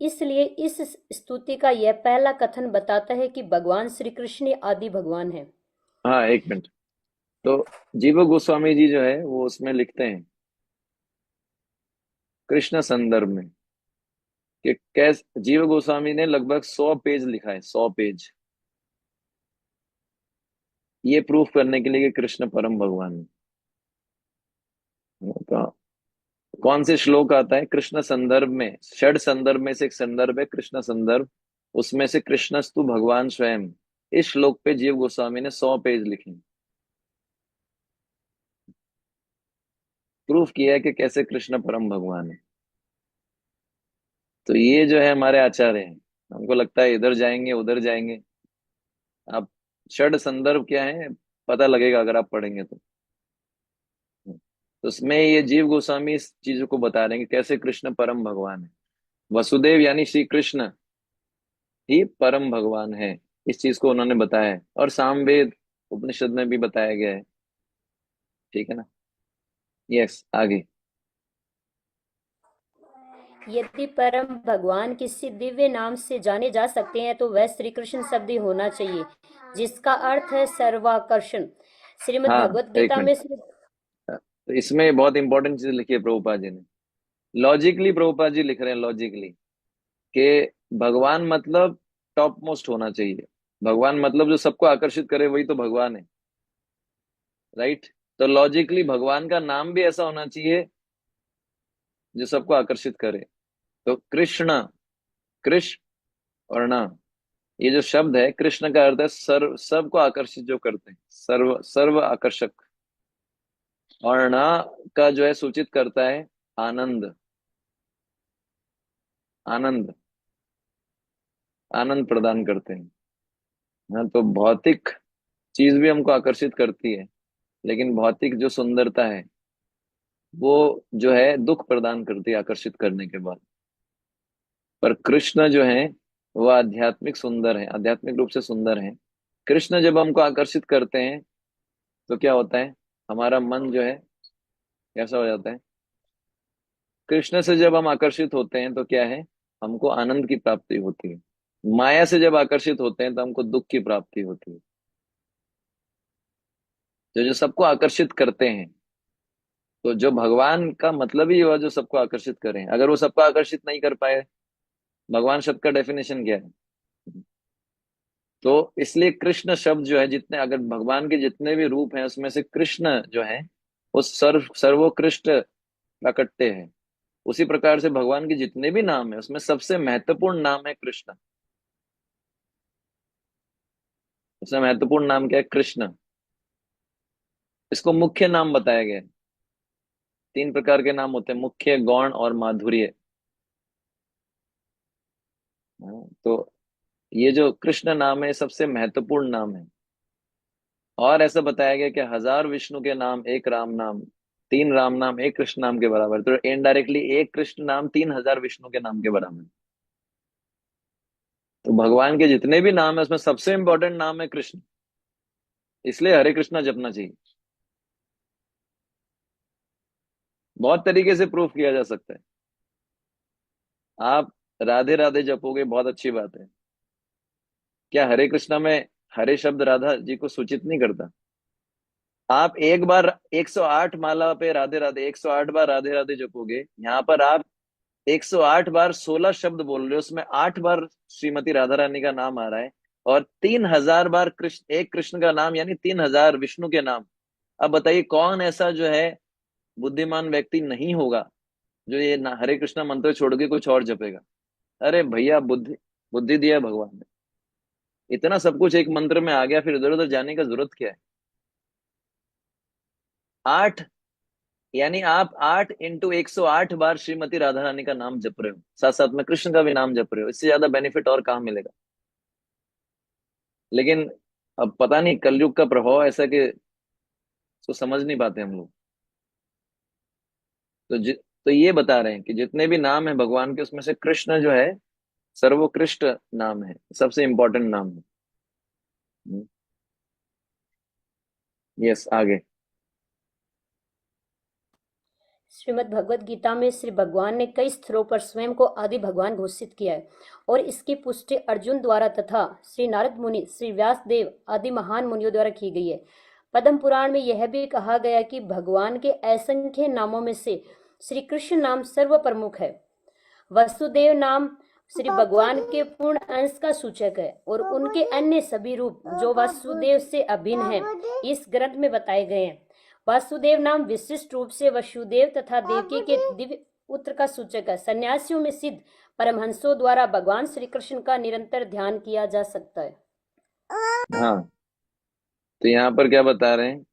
इसलिए इस स्तुति का यह पहला कथन बताता है कि भगवान श्री कृष्ण ही आदि भगवान है। हाँ, एक मिनट। तो जीव गोस्वामी जी जो है वो उसमें लिखते हैं कृष्ण संदर्भ में कि कैसे जीव गोस्वामी ने लगभग 100 पेज लिखा है, 100 पेज, ये प्रूफ करने के लिए कि कृष्ण परम भगवान है। तो कौन से श्लोक आता है कृष्ण संदर्भ में? षड संदर्भ में से एक संदर्भ है कृष्ण संदर्भ, उसमें से कृष्णस्तु भगवान स्वयं, इस श्लोक पे जीव गोस्वामी ने 100 पेज लिखे, प्रूफ किया है कि कैसे कृष्ण परम भगवान है। तो ये जो है हमारे आचार्य हैं, हमको लगता है इधर जाएंगे उधर जाएंगे। आप षड संदर्भ क्या है पता लगेगा अगर आप पढ़ेंगे तो। उसमें ये जीव गोस्वामी इस चीजों को बता रहे हैं कि कैसे कृष्ण परम भगवान है, वसुदेव यानी श्री कृष्ण ही परम भगवान है, इस चीज को उन्होंने बताया है और सामवेद उपनिषद में भी बताया गया है। ठीक है ना? यस, आगे। यदि परम भगवान किसी दिव्य नाम से जाने जा सकते हैं तो वह श्री कृष्ण शब्द ही होना चाहिए, जिसका अर्थ है सर्वाकर्षण। श्रीमद् हाँ, भगवत एक गीता में मिनट। तो इसमें बहुत इंपॉर्टेंट चीज लिखी है प्रभुपाद जी ने, लॉजिकली प्रभुपाद जी लिख रहे हैं लॉजिकली कि भगवान मतलब टॉप मोस्ट होना चाहिए, भगवान मतलब जो सबको आकर्षित करे वही तो भगवान है, राइट? तो लॉजिकली भगवान का नाम भी ऐसा होना चाहिए जो सबको आकर्षित करे। तो कृष्ण, कृष्ण और ना, ये जो शब्द है कृष्ण का अर्थ है सर्व, सबको आकर्षित जो करते हैं, सर्व सर्व आकर्षक। और ना का जो है सूचित करता है आनंद, आनंद, आनंद प्रदान करते हैं। हाँ, तो भौतिक चीज भी हमको आकर्षित करती है, लेकिन भौतिक जो सुंदरता है वो जो है दुख प्रदान करती है आकर्षित करने के बाद। पर कृष्ण जो है वो आध्यात्मिक सुंदर है, आध्यात्मिक रूप से सुंदर है। कृष्ण जब हमको आकर्षित करते हैं तो क्या होता है, हमारा मन जो है कैसा हो जाता है? कृष्ण से जब हम आकर्षित होते हैं तो क्या है, हमको आनंद की प्राप्ति होती है। माया से जब आकर्षित होते हैं तो हमको दुख की प्राप्ति होती है। जो जो सबको आकर्षित करते हैं, तो जो भगवान का मतलब ही हुआ जो सबको आकर्षित करें। अगर वो सबको आकर्षित नहीं कर पाए, भगवान शब्द का डेफिनेशन क्या है? तो इसलिए कृष्ण शब्द जो है, जितने अगर भगवान के जितने भी रूप हैं उसमें से कृष्ण जो है वो सर्वोत्कृष्ट प्राकट्य है। उसी प्रकार से भगवान के जितने भी नाम है उसमें सबसे महत्वपूर्ण नाम है कृष्ण। सबसे महत्वपूर्ण नाम क्या है? कृष्ण। इसको मुख्य नाम बताया गया है। 3 प्रकार के नाम होते हैं, मुख्य, गौण और माधुर्य। हाँ, तो ये जो कृष्ण नाम है सबसे महत्वपूर्ण नाम है। और ऐसा बताया गया कि 1000 विष्णु के नाम एक राम नाम, 3 राम नाम एक कृष्ण नाम के बराबर। तो इनडायरेक्टली एक कृष्ण नाम 3000 विष्णु के नाम के बराबर। तो भगवान के जितने भी नाम है उसमें सबसे इंपॉर्टेंट नाम है कृष्ण, इसलिए हरे कृष्णा जपना चाहिए। बहुत तरीके से प्रूफ किया जा सकता है। आप राधे राधे जपोगे, बहुत अच्छी बात है। क्या हरे कृष्णा में हरे शब्द राधा जी को सूचित नहीं करता? आप एक बार 108 माला पे राधे राधे, 108 बार राधे राधे जपोगे, यहाँ पर आप 108 बार 16 शब्द बोल रहे हो, उसमें 8 बार श्रीमती राधा रानी का नाम आ रहा है और 3000 बार कृष्ण, एक कृष्ण का नाम, यानी 3000 विष्णु के नाम। अब बताइए कौन ऐसा जो है बुद्धिमान व्यक्ति नहीं होगा जो ये हरे कृष्णा मंत्र छोड़ के कुछ और जपेगा? अरे भैया, बुद्धि बुद्धि दिया है भगवान ने, इतना सब कुछ एक मंत्र में आ गया, फिर इधर उधर जाने का जरूरत क्या है? 8, यानी आप 8 × 108 बार श्रीमती राधा रानी का नाम जप रहे हो, साथ साथ में कृष्ण का भी नाम जप रहे हो। इससे ज्यादा बेनिफिट और कहाँ मिलेगा? लेकिन अब पता नहीं कलयुग का प्रभाव ऐसा कि उसको समझ नहीं पाते हम लोग। तो ये बता रहे हैं कि जितने भी नाम है भगवान के, उसमें से कृष्ण जो है सर्वोत्कृष्ट नाम है, सबसे इंपॉर्टेंट नाम है। यस, आगे। श्रीमद् भगवत गीता में श्री भगवान ने कई स्थलों पर स्वयं को आदि भगवान घोषित किया है और इसकी पुष्टि अर्जुन द्वारा तथा श्री नारद मुनि, श्री व्यास देव आदि महान मुनियों द्वारा की गई है। पद्म पुराण में यह भी कहा गया कि भगवान के असंख्य नामों में से श्री कृष्ण नाम सर्व प्रमुख है। वसुदेव नाम श्री भगवान के पूर्ण अंश का सूचक है और उनके अन्य सभी रूप जो वासुदेव से अभिन्न हैं इस ग्रंथ में बताए गए हैं। वासुदेव नाम विशिष्ट रूप से वसुदेव तथा देवकी के दिव्य पुत्र का सूचक है। सन्यासियों में सिद्ध परमहंसों द्वारा भगवान श्री कृष्ण का निरंतर ध्यान किया जा सकता है। हाँ, तो यहाँ पर क्या बता रहे हैं,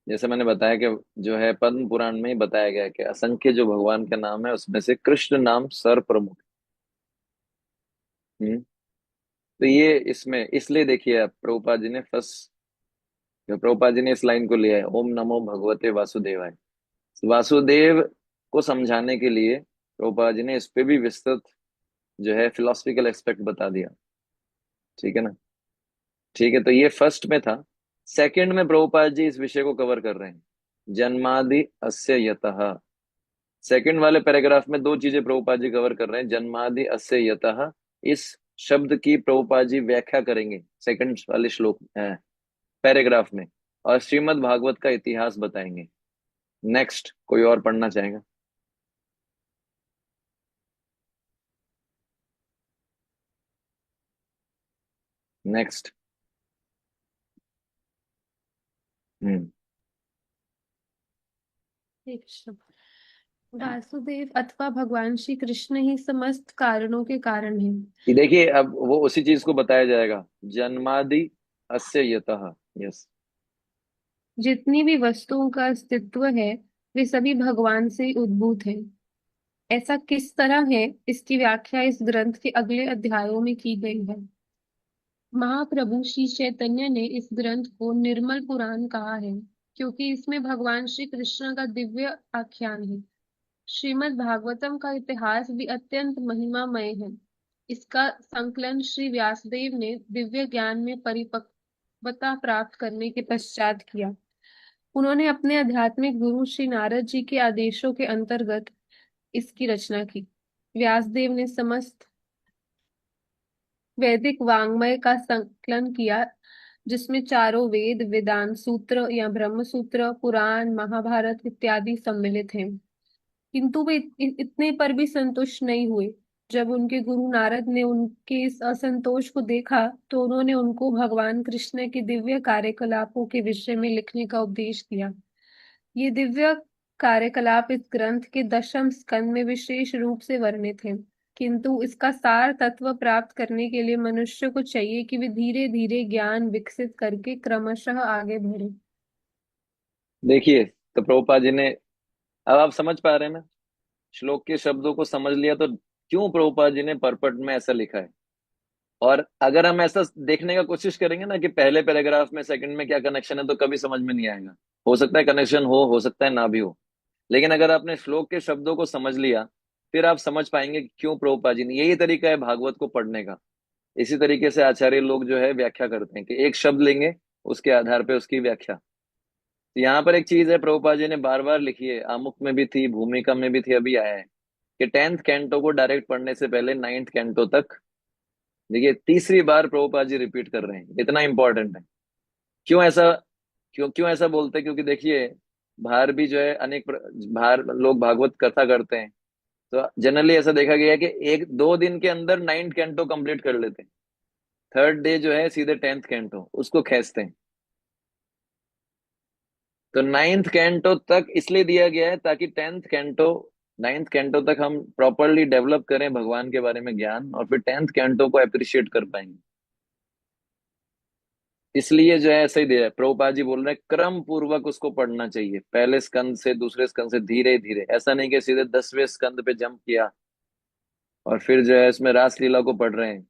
जैसे मैंने बताया कि जो है पद्म पुराण में ही बताया गया है कि असंख्य जो भगवान का नाम है उसमें से कृष्ण नाम सर्व प्रमुख है। तो ये इसमें इसलिए देखिए आप, प्रभुपाद जी ने इस लाइन को लिया है, ओम नमो भगवते वासुदेवाय। वासुदेव को समझाने के लिए प्रभुपाद जी ने इस पे भी विस्तृत जो है फिलोसफिकल एस्पेक्ट बता दिया। ठीक है ना? ठीक है, तो ये फर्स्ट में था। सेकंड में प्रभुपाद जी इस विषय को कवर कर रहे हैं, जन्मादि अस्य यतः। सेकंड वाले पैराग्राफ में दो चीजें प्रभुपाद जी कवर कर रहे हैं, जन्मादि अस्य यतः। इस शब्द की प्रभुपाद जी व्याख्या करेंगे सेकंड वाले श्लोक पैराग्राफ में, और श्रीमद् भागवत का इतिहास बताएंगे। नेक्स्ट कोई और पढ़ना चाहेगा? नेक्स्ट। हम्म। कृष्ण वासुदेव अथवा भगवान श्री कृष्ण ही समस्त कारणों के कारण हैं। ये देखिए, अब वो उसी चीज को बताया जाएगा, जन्मादि अस्य यतः। यस। जितनी भी वस्तुओं का अस्तित्व है वे सभी भगवान से उद्भूत हैं। ऐसा किस तरह है, इसकी व्याख्या इस ग्रंथ के अगले अध्यायों में की गई है। महाप्रभु श्री चैतन्य ने इस ग्रंथ को निर्मल पुराण कहा है क्योंकि इसमें भगवान श्री कृष्ण का दिव्य आख्यान है। श्रीमद् भागवतम का इतिहास भी अत्यंत महिमामय है। इसका संकलन श्री व्यासदेव ने दिव्य ज्ञान में परिपक्वता प्राप्त करने के पश्चात किया। उन्होंने अपने आध्यात्मिक गुरु श्री नारद जी के आदेशों के अंतर्गत इसकी रचना की। व्यासदेव ने समस्त वैदिक वाङ्मय का संकलन किया जिसमें चारों वेद, वेदांत सूत्र या ब्रह्म सूत्र, पुराण, महाभारत इत्यादि सम्मिलित हैं। किंतु वे इतने पर भी संतुष्ट नहीं हुए। जब उनके गुरु नारद ने उनके इस असंतोष को देखा तो उन्होंने उनको भगवान कृष्ण के दिव्य कार्यकलापों के विषय में लिखने का उपदेश दिया। ये दिव्य कार्यकलाप इस ग्रंथ के 10वें स्कंद में विशेष रूप से वर्णित हैं, किंतु इसका सार तत्व प्राप्त करने के लिए मनुष्य को चाहिए कि वे धीरे धीरे ज्ञान विकसित करके क्रमशः आगे बढ़े। देखिए, तो प्रभुपाद जी ने, अब आप समझ पा रहे हैं ना, श्लोक के शब्दों को समझ लिया तो क्यों प्रभुपाद जी ने परपट में ऐसा लिखा है। और अगर हम ऐसा देखने का कोशिश करेंगे ना कि पहले पैराग्राफ में सेकंड में क्या कनेक्शन है, तो कभी समझ में नहीं आएगा। हो सकता है कनेक्शन हो सकता है ना भी हो, लेकिन अगर आपने श्लोक के शब्दों को समझ लिया फिर आप समझ पाएंगे कि क्यों प्रभुपाद जी ने, यही तरीका है भागवत को पढ़ने का। इसी तरीके से आचार्य लोग जो है व्याख्या करते हैं कि एक शब्द लेंगे, उसके आधार पे उसकी व्याख्या। तो यहाँ पर एक चीज है प्रभुपाद जी ने बार बार लिखी है, आमुख में भी थी, भूमिका में भी थी, अभी आया है कि 10th कैंटो को डायरेक्ट पढ़ने से पहले 9th कैंटो तक, देखिए तीसरी बार प्रभुपाद जी रिपीट कर रहे हैं, इतना इंपॉर्टेंट है। क्यों ऐसा, क्यों ऐसा बोलते हैं? क्योंकि देखिए, बाहर भी जो है बाहर लोग भागवत कथा करते हैं, तो जनरली ऐसा देखा गया है कि 1-2 दिन के अंदर 9th कैंटो कंप्लीट कर लेते हैं, थर्ड डे जो है सीधे 10th कैंटो उसको खींचते हैं। तो 9th कैंटो तक इसलिए दिया गया है ताकि 9th कैंटो तक हम प्रॉपरली डेवलप करें भगवान के बारे में ज्ञान, और फिर 10th कैंटो को अप्रिशिएट कर पाएंगे। इसलिए जो है ऐसे ही दिया है। प्रभुपाद जी बोल रहे हैं क्रम पूर्वक उसको पढ़ना चाहिए, पहले स्कंद से दूसरे स्कंद से धीरे धीरे, ऐसा नहीं कि सीधे 10वें स्कंद पे जंप किया और फिर जो है इसमें रासलीला को पढ़ रहे हैं।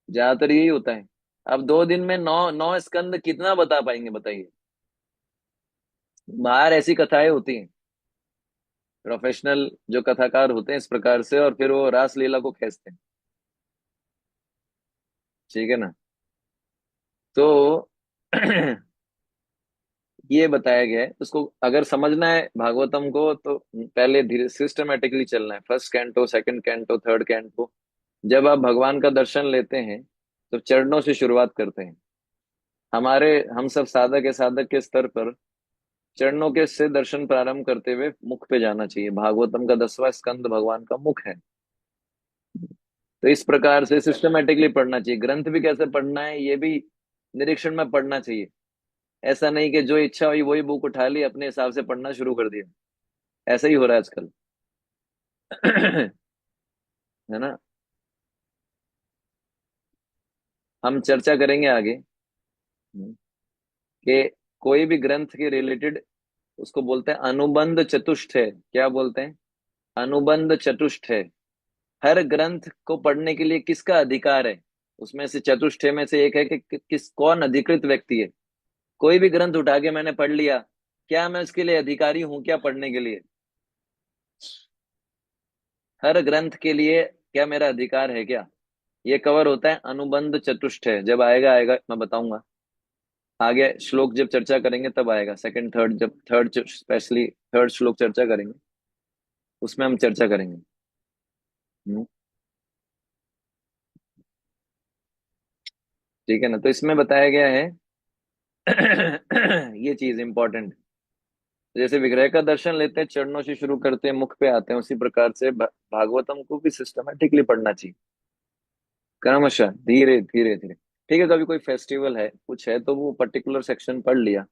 ज्यादातर यही होता है। अब 2 दिन में 9 स्कंद कितना बता पाएंगे बताइए? बाहर ऐसी कथाएं होती हैं, प्रोफेशनल जो कथाकार होते हैं इस प्रकार से, और फिर वो रास लीला को खींचते हैं। ठीक है ना। तो ये बताया गया है, उसको अगर समझना है भागवतम को तो पहले धीरे सिस्टमेटिकली चलना है। First canto, second canto, third canto. जब आप भगवान का दर्शन लेते हैं तो चरणों से शुरुआत करते हैं। हमारे हम सब साधक है, साधक के स्तर पर चरणों के से दर्शन प्रारंभ करते हुए मुख पे जाना चाहिए। भागवतम का 10वां स्कंद भगवान का मुख है। तो इस प्रकार से सिस्टमेटिकली पढ़ना चाहिए। ग्रंथ भी कैसे पढ़ना है ये भी निरीक्षण में पढ़ना चाहिए। ऐसा नहीं कि जो इच्छा हुई वही बुक उठा ली, अपने हिसाब से पढ़ना शुरू कर दिया। ऐसा ही हो रहा है आजकल। है ना। हम चर्चा करेंगे आगे कि कोई भी ग्रंथ के रिलेटेड उसको बोलते हैं अनुबंध चतुष्ट है। क्या बोलते हैं? अनुबंध चतुष्ट है। हर ग्रंथ को पढ़ने के लिए किसका अधिकार है? उसमें से चतुष्टय में से एक है कि किस कौन अधिकृत व्यक्ति है। कोई भी ग्रंथ उठा के मैंने पढ़ लिया, क्या मैं उसके लिए अधिकारी हूं क्या पढ़ने के लिए? हर ग्रंथ के लिए क्या मेरा अधिकार है क्या? ये कवर होता है अनुबंध चतुष्टय। जब आएगा आएगा मैं बताऊंगा आगे श्लोक, जब चर्चा करेंगे तब आएगा। सेकंड थर्ड, जब थर्ड स्पेशली थर्ड श्लोक चर्चा करेंगे उसमें हम चर्चा करेंगे। हम्म, ठीक है ना। तो इसमें बताया गया है ये चीज इंपॉर्टेंट। जैसे विग्रह का दर्शन लेते हैं, चरणों से शुरू करते हैं, मुख पे आते हैं, उसी प्रकार से भागवतम को भी सिस्टमेटिकली पढ़ना चाहिए, क्रमशः, धीरे धीरे धीरे। ठीक है, कभी कोई फेस्टिवल है कुछ है तो वो पर्टिकुलर सेक्शन पढ़ लिया,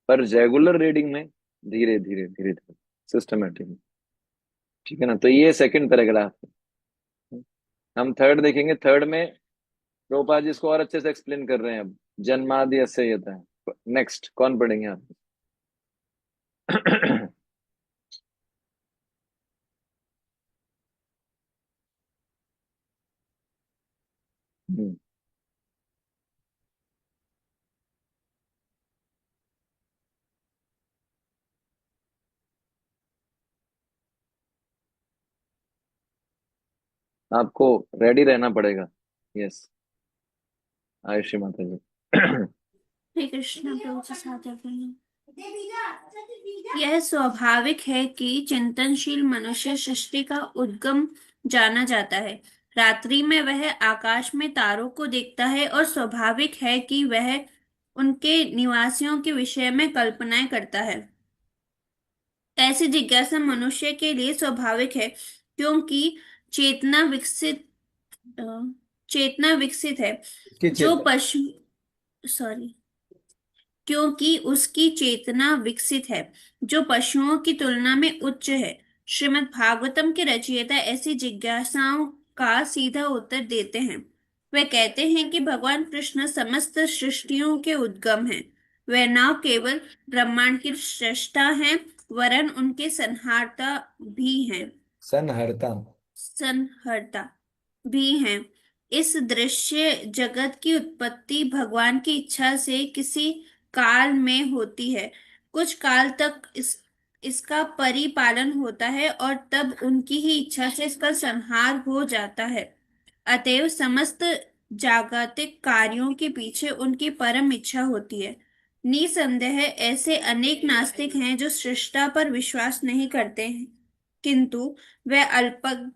पर रेगुलर रीडिंग में धीरे धीरे धीरे धीरे सिस्टमेटिकली। ठीक है ना। तो ये सेकंड पैराग्राफ है। हम थर्ड देखेंगे। थर्ड में प्रभुपाद जी इसको और अच्छे से एक्सप्लेन कर रहे हैं। अब जन्मादि अस्य यतः है। नेक्स्ट कौन पढ़ेंगे आप? हम्म, आपको रेडी रहना पड़ेगा। यस, आयुषी माता जी। श्री कृष्ण प्रभु के साथ हैं। यह स्वाभाविक है कि चिंतनशील मनुष्य सृष्टि का उद्गम जाना जाता है। रात्रि में वह आकाश में तारों को देखता है और स्वाभाविक है कि वह उनके निवासियों के विषय में कल्पनाएं करता है। ऐसी जिज्ञासा मनुष्य के लिए स्वाभाविक है क्योंकि चेतना विकसित अ, चेतना विकसित है। की जो चेतना। पशु सॉरी क्योंकि उसकी चेतना विकसित है जो पशुओं की तुलना में उच्च है। श्रीमद् भागवतम के रचयिता ऐसी जिज्ञासाओं का सीधा उत्तर देते हैं। वे कहते हैं कि भगवान कृष्ण समस्त सृष्टियों के उद्गम हैं। वे न केवल ब्रह्मांड की सृष्टा हैं वरन उनके संहारता भी हैं। सनहर्ता। संहर्ता भी हैं। इस दृश्य जगत की उत्पत्ति भगवान की इच्छा से किसी काल में होती है। कुछ काल तक इसका परिपालन होता है और तब उनकी ही इच्छा से इसका संहार हो जाता है। अतएव समस्त जागतिक कार्यों के पीछे उनकी परम इच्छा होती है। निसंदेह ऐसे अनेक नास्तिक हैं जो सृष्टा पर विश्वास नहीं करते हैं, किंतु वे अल्प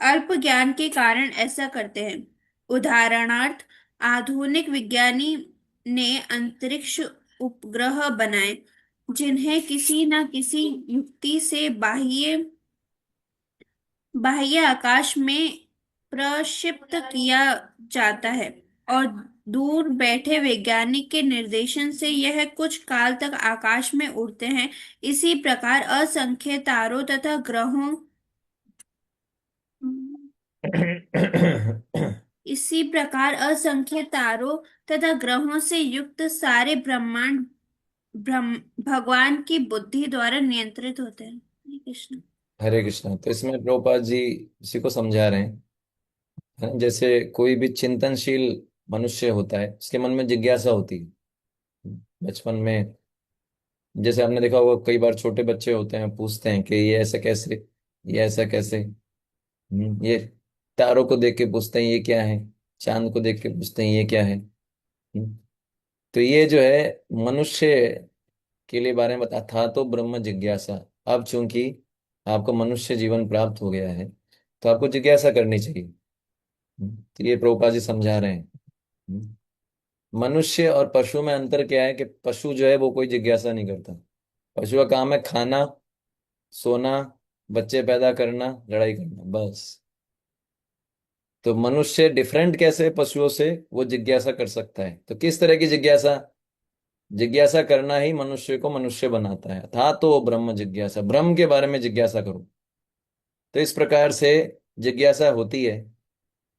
अल्प ज्ञान के कारण ऐसा करते हैं। उदाहरणार्थ, आधुनिक विज्ञानी ने अंतरिक्ष उपग्रह बनाए जिन्हें किसी न किसी युक्ति से बाह्य बाह्य आकाश में प्रक्षिप्त किया जाता है और दूर बैठे वैज्ञानिक के निर्देशन से यह कुछ काल तक आकाश में उड़ते हैं। इसी प्रकार असंख्य तारों तथा ग्रहों इसी प्रकार असंख्य तारों तथा ग्रहों से युक्त सारे ब्रह्मांड भगवान की बुद्धि द्वारा नियंत्रित होते हैं। हरे कृष्ण। हरे कृष्णा। तो इसमें प्रभुपाद जी इसी को समझा रहे हैं, है ना? जैसे कोई भी चिंतनशील मनुष्य होता है उसके मन में जिज्ञासा होती है बचपन में। जैसे आपने देखा होगा कई बार छोटे बच्चे होते हैं, पूछते हैं कि ये ऐसा कैसे, ये ऐसा कैसे। ये तारों को देख के पूछते हैं ये क्या है, चांद को देख के पूछते हैं ये क्या है। तो ये जो है मनुष्य के लिए बारे में बता था, तो ब्रह्म जिज्ञासा। अब चूंकि आपको मनुष्य जीवन प्राप्त हो गया है, तो आपको जिज्ञासा करनी चाहिए। तो ये प्रभुपाद जी समझा रहे हैं। मनुष्य और पशु में अंतर क्या है कि पशु जो है वो कोई जिज्ञासा नहीं करता। पशु का काम है खाना, सोना, बच्चे पैदा करना, लड़ाई करना, बस। तो मनुष्य डिफरेंट कैसे है पशुओं से, वो जिज्ञासा कर सकता है। तो किस तरह की जिज्ञासा? जिज्ञासा करना ही मनुष्य को मनुष्य बनाता है। था तो ब्रह्म जिज्ञासा, ब्रह्म के बारे में जिज्ञासा करो। तो इस प्रकार से जिज्ञासा होती है।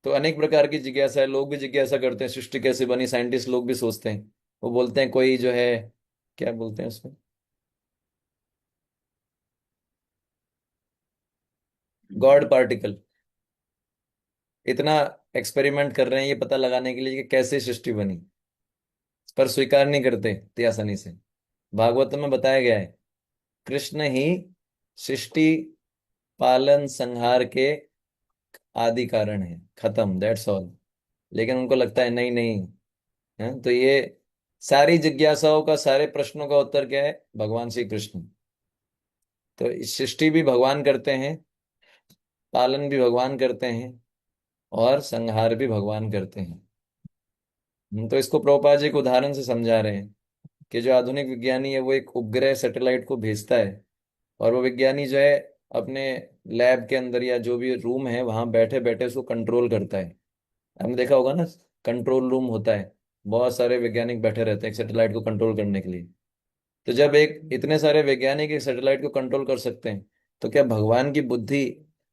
तो अनेक प्रकार की जिज्ञासा है, लोग भी जिज्ञासा करते हैं सृष्टि कैसे बनी, साइंटिस्ट लोग भी सोचते हैं। वो बोलते हैं कोई जो है, क्या बोलते हैं उसमें, गॉड पार्टिकल। इतना एक्सपेरिमेंट कर रहे हैं ये पता लगाने के लिए कि कैसे सृष्टि बनी, पर स्वीकार नहीं करते इतनी आसानी से। भागवत में बताया गया है कृष्ण ही सृष्टि पालन संहार के आदि कारण है, खत्म, दैट्स ऑल। लेकिन उनको लगता है नहीं नहीं है। तो ये सारी जिज्ञासाओं का, सारे प्रश्नों का उत्तर क्या है? भगवान श्री कृष्ण। तो इस सृष्टि भी भगवान करते हैं, पालन भी भगवान करते हैं, और संहार भी भगवान करते हैं। तो इसको प्रभुपाद जी एक उदाहरण से समझा रहे हैं कि जो आधुनिक विज्ञानी है वो एक उपग्रह सैटेलाइट को भेजता है, और वो विज्ञानी जो है अपने लैब के अंदर या जो भी रूम है वहां बैठे बैठे उसको कंट्रोल करता है। आपने देखा होगा ना, कंट्रोल रूम होता है, बहुत सारे वैज्ञानिक बैठे रहते हैं एक सैटेलाइट को कंट्रोल करने के लिए। तो जब एक इतने सारे वैज्ञानिक एक सैटेलाइट को कंट्रोल कर सकते हैं, तो क्या भगवान की बुद्धि,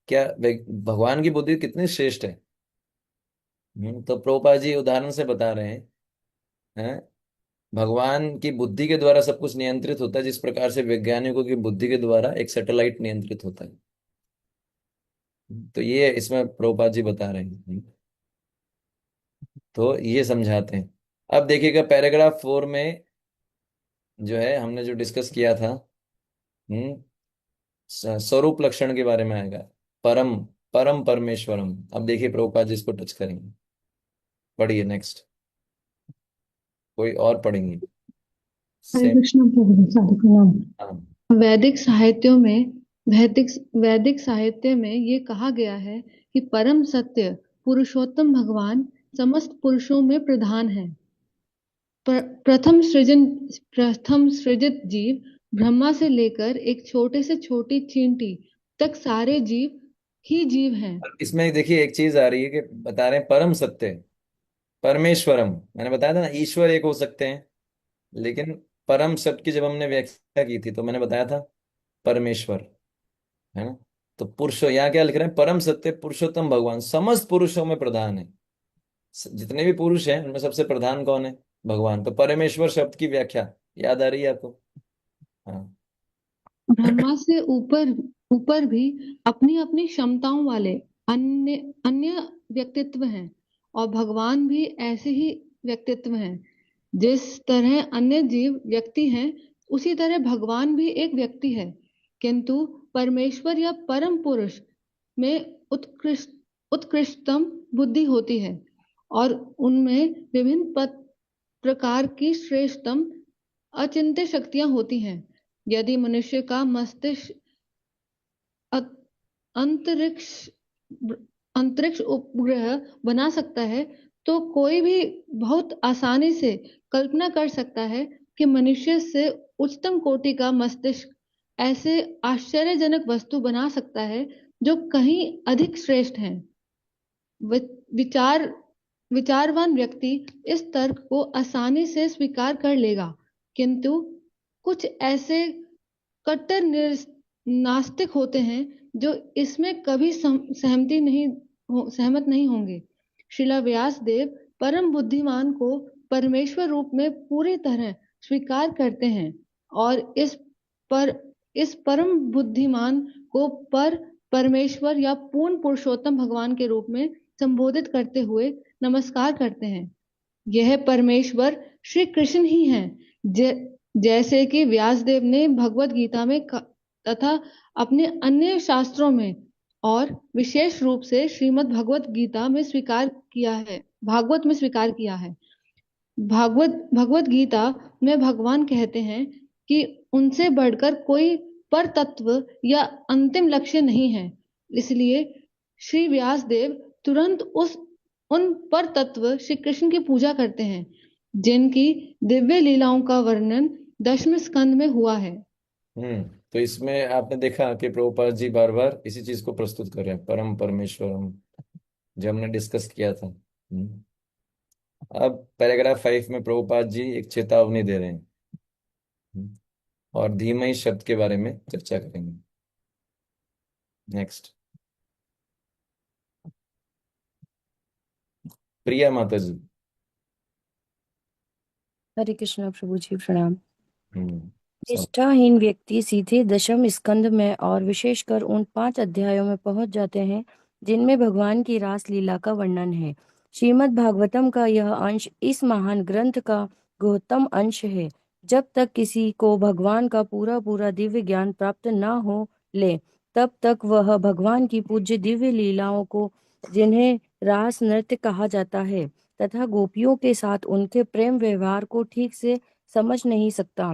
क्या भगवान की बुद्धि कितनी श्रेष्ठ है। तो प्रभुपाद जी उदाहरण से बता रहे हैं, भगवान की बुद्धि के द्वारा सब कुछ नियंत्रित होता है, जिस प्रकार से वैज्ञानिकों की बुद्धि के द्वारा एक सैटेलाइट नियंत्रित होता है। तो ये इसमें प्रभुपाद जी बता रहे हैं। तो ये समझाते हैं। अब देखिएगा पैराग्राफ 4 में जो है हमने जो डिस्कस किया था, स्वरूप लक्षण के बारे में आएगा। परम, परम परमेश्वरम। अब देखिए प्रभुपाद जी इसको टच करेंगे। पढ़िए नेक्स्ट, कोई और पढ़ेंगे। हरे सेम। कृष्ण प्रभु साधु प्रणाम। हाँ। वैदिक साहित्यों में वैदिक साहित्य में ये कहा गया है कि परम सत्य पुरुषोत्तम भगवान समस्त पुरुषों में प्रधान है। प्रथम सृजित जीव ब्रह्मा से लेकर एक छोटे से छोटी चींटी तक सारे जीव ही जीव हैं। इसमें देखिए एक चीज आ रही है कि बता रहे हैं परम सत्य परमेश्वरम। मैंने बताया था ना ईश्वर एक हो सकते हैं, लेकिन परम शब्द की जब हमने व्याख्या की थी तो मैंने बताया था परमेश्वर, है ना। तो पुरुष यहाँ क्या लिख रहे हैं? परम सत्य पुरुषोत्तम भगवान समस्त पुरुषों में प्रधान है। जितने भी पुरुष हैं उनमें सबसे प्रधान कौन है? भगवान। तो परमेश्वर शब्द की व्याख्या याद आ रही है आपको? हाँ। ब्रह्मा से ऊपर ऊपर भी अपनी अपनी क्षमताओं वाले अन्य अन्य व्यक्तित्व हैं, और भगवान भी ऐसे ही व्यक्तित्व हैं। जिस तरह अन्य जीव व्यक्ति हैं, उसी तरह भगवान भी एक व्यक्ति है। किंतु परमेश्वर या परम पुरुष में उत्कृष्टतम बुद्धि होती है, और उनमें विभिन्न प्रकार की श्रेष्ठतम अचिंत्य शक्तियां होती हैं। यदि मनुष्य का मस्तिष्क अंतरिक्ष अंतरिक्ष उपग्रह बना सकता है, तो कोई भी बहुत आसानी से कल्पना कर सकता है कि मनुष्य से उच्चतम कोटि का मस्तिष्क ऐसे आश्चर्यजनक वस्तु बना सकता है जो कहीं अधिक श्रेष्ठ हैं। विचार विचारवान व्यक्ति इस तर्क को आसानी से स्वीकार कर लेगा, किंतु कुछ ऐसे कट्टर नास्तिक होते हैं जो इसमें कभी सहमत नहीं होंगे। श्रीला व्यास देव परम बुद्धिमान को परमेश्वर रूप में पूरी तरह स्वीकार करते हैं, और इस परम बुद्धिमान को परमेश्वर या पूर्ण पुरुषोत्तम भगवान के रूप में संबोधित करते हुए नमस्कार करते हैं। यह परमेश्वर श्री कृष्ण ही हैं, जैसे कि व्यासदेव ने भगवत गीता में तथा अपने अन्य शास्त्रों में और विशेष रूप से श्रीमद् भगवत गीता में स्वीकार किया है, भागवत में स्वीकार किया है। भगवत गीता में भगवान कहते हैं कि उनसे बढ़कर कोई पर तत्व या अंतिम लक्ष्य नहीं है। इसलिए श्री व्यासदेव तुरंत उन पर तत्व श्री कृष्ण की पूजा करते हैं, जिनकी दिव्य लीलाओं का वर्णन 10वें स्कंद में हुआ है। तो इसमें आपने देखा कि प्रभुपाद जी बार बार इसी चीज को प्रस्तुत कर रहे हैं, परम परमेश्वरम, जो हमने डिस्कस किया था। अब पैराग्राफ 5 में प्रभुपाद जी एक चेतावनी दे रहे हैं, और धीमहि शब्द के बारे में चर्चा करेंगे। नेक्स्ट, प्रिया माता जी। हरे कृष्णा प्रभु जी, प्रणाम। हम्म, निष्ठाहीन व्यक्ति सीधे 10वें स्कंद में और विशेषकर उन 5 अध्यायों में पहुंच जाते हैं जिनमें भगवान की रास लीला का वर्णन है। श्रीमद् भागवतम का यह अंश इस महान ग्रंथ का गुह्यतम अंश है। जब तक किसी को भगवान का पूरा पूरा दिव्य ज्ञान प्राप्त न हो ले, तब तक वह भगवान की पूज्य दिव्य लीलाओं को, जिन्हें रास नृत्य कहा जाता है, तथा गोपियों के साथ उनके प्रेम व्यवहार को ठीक से समझ नहीं सकता।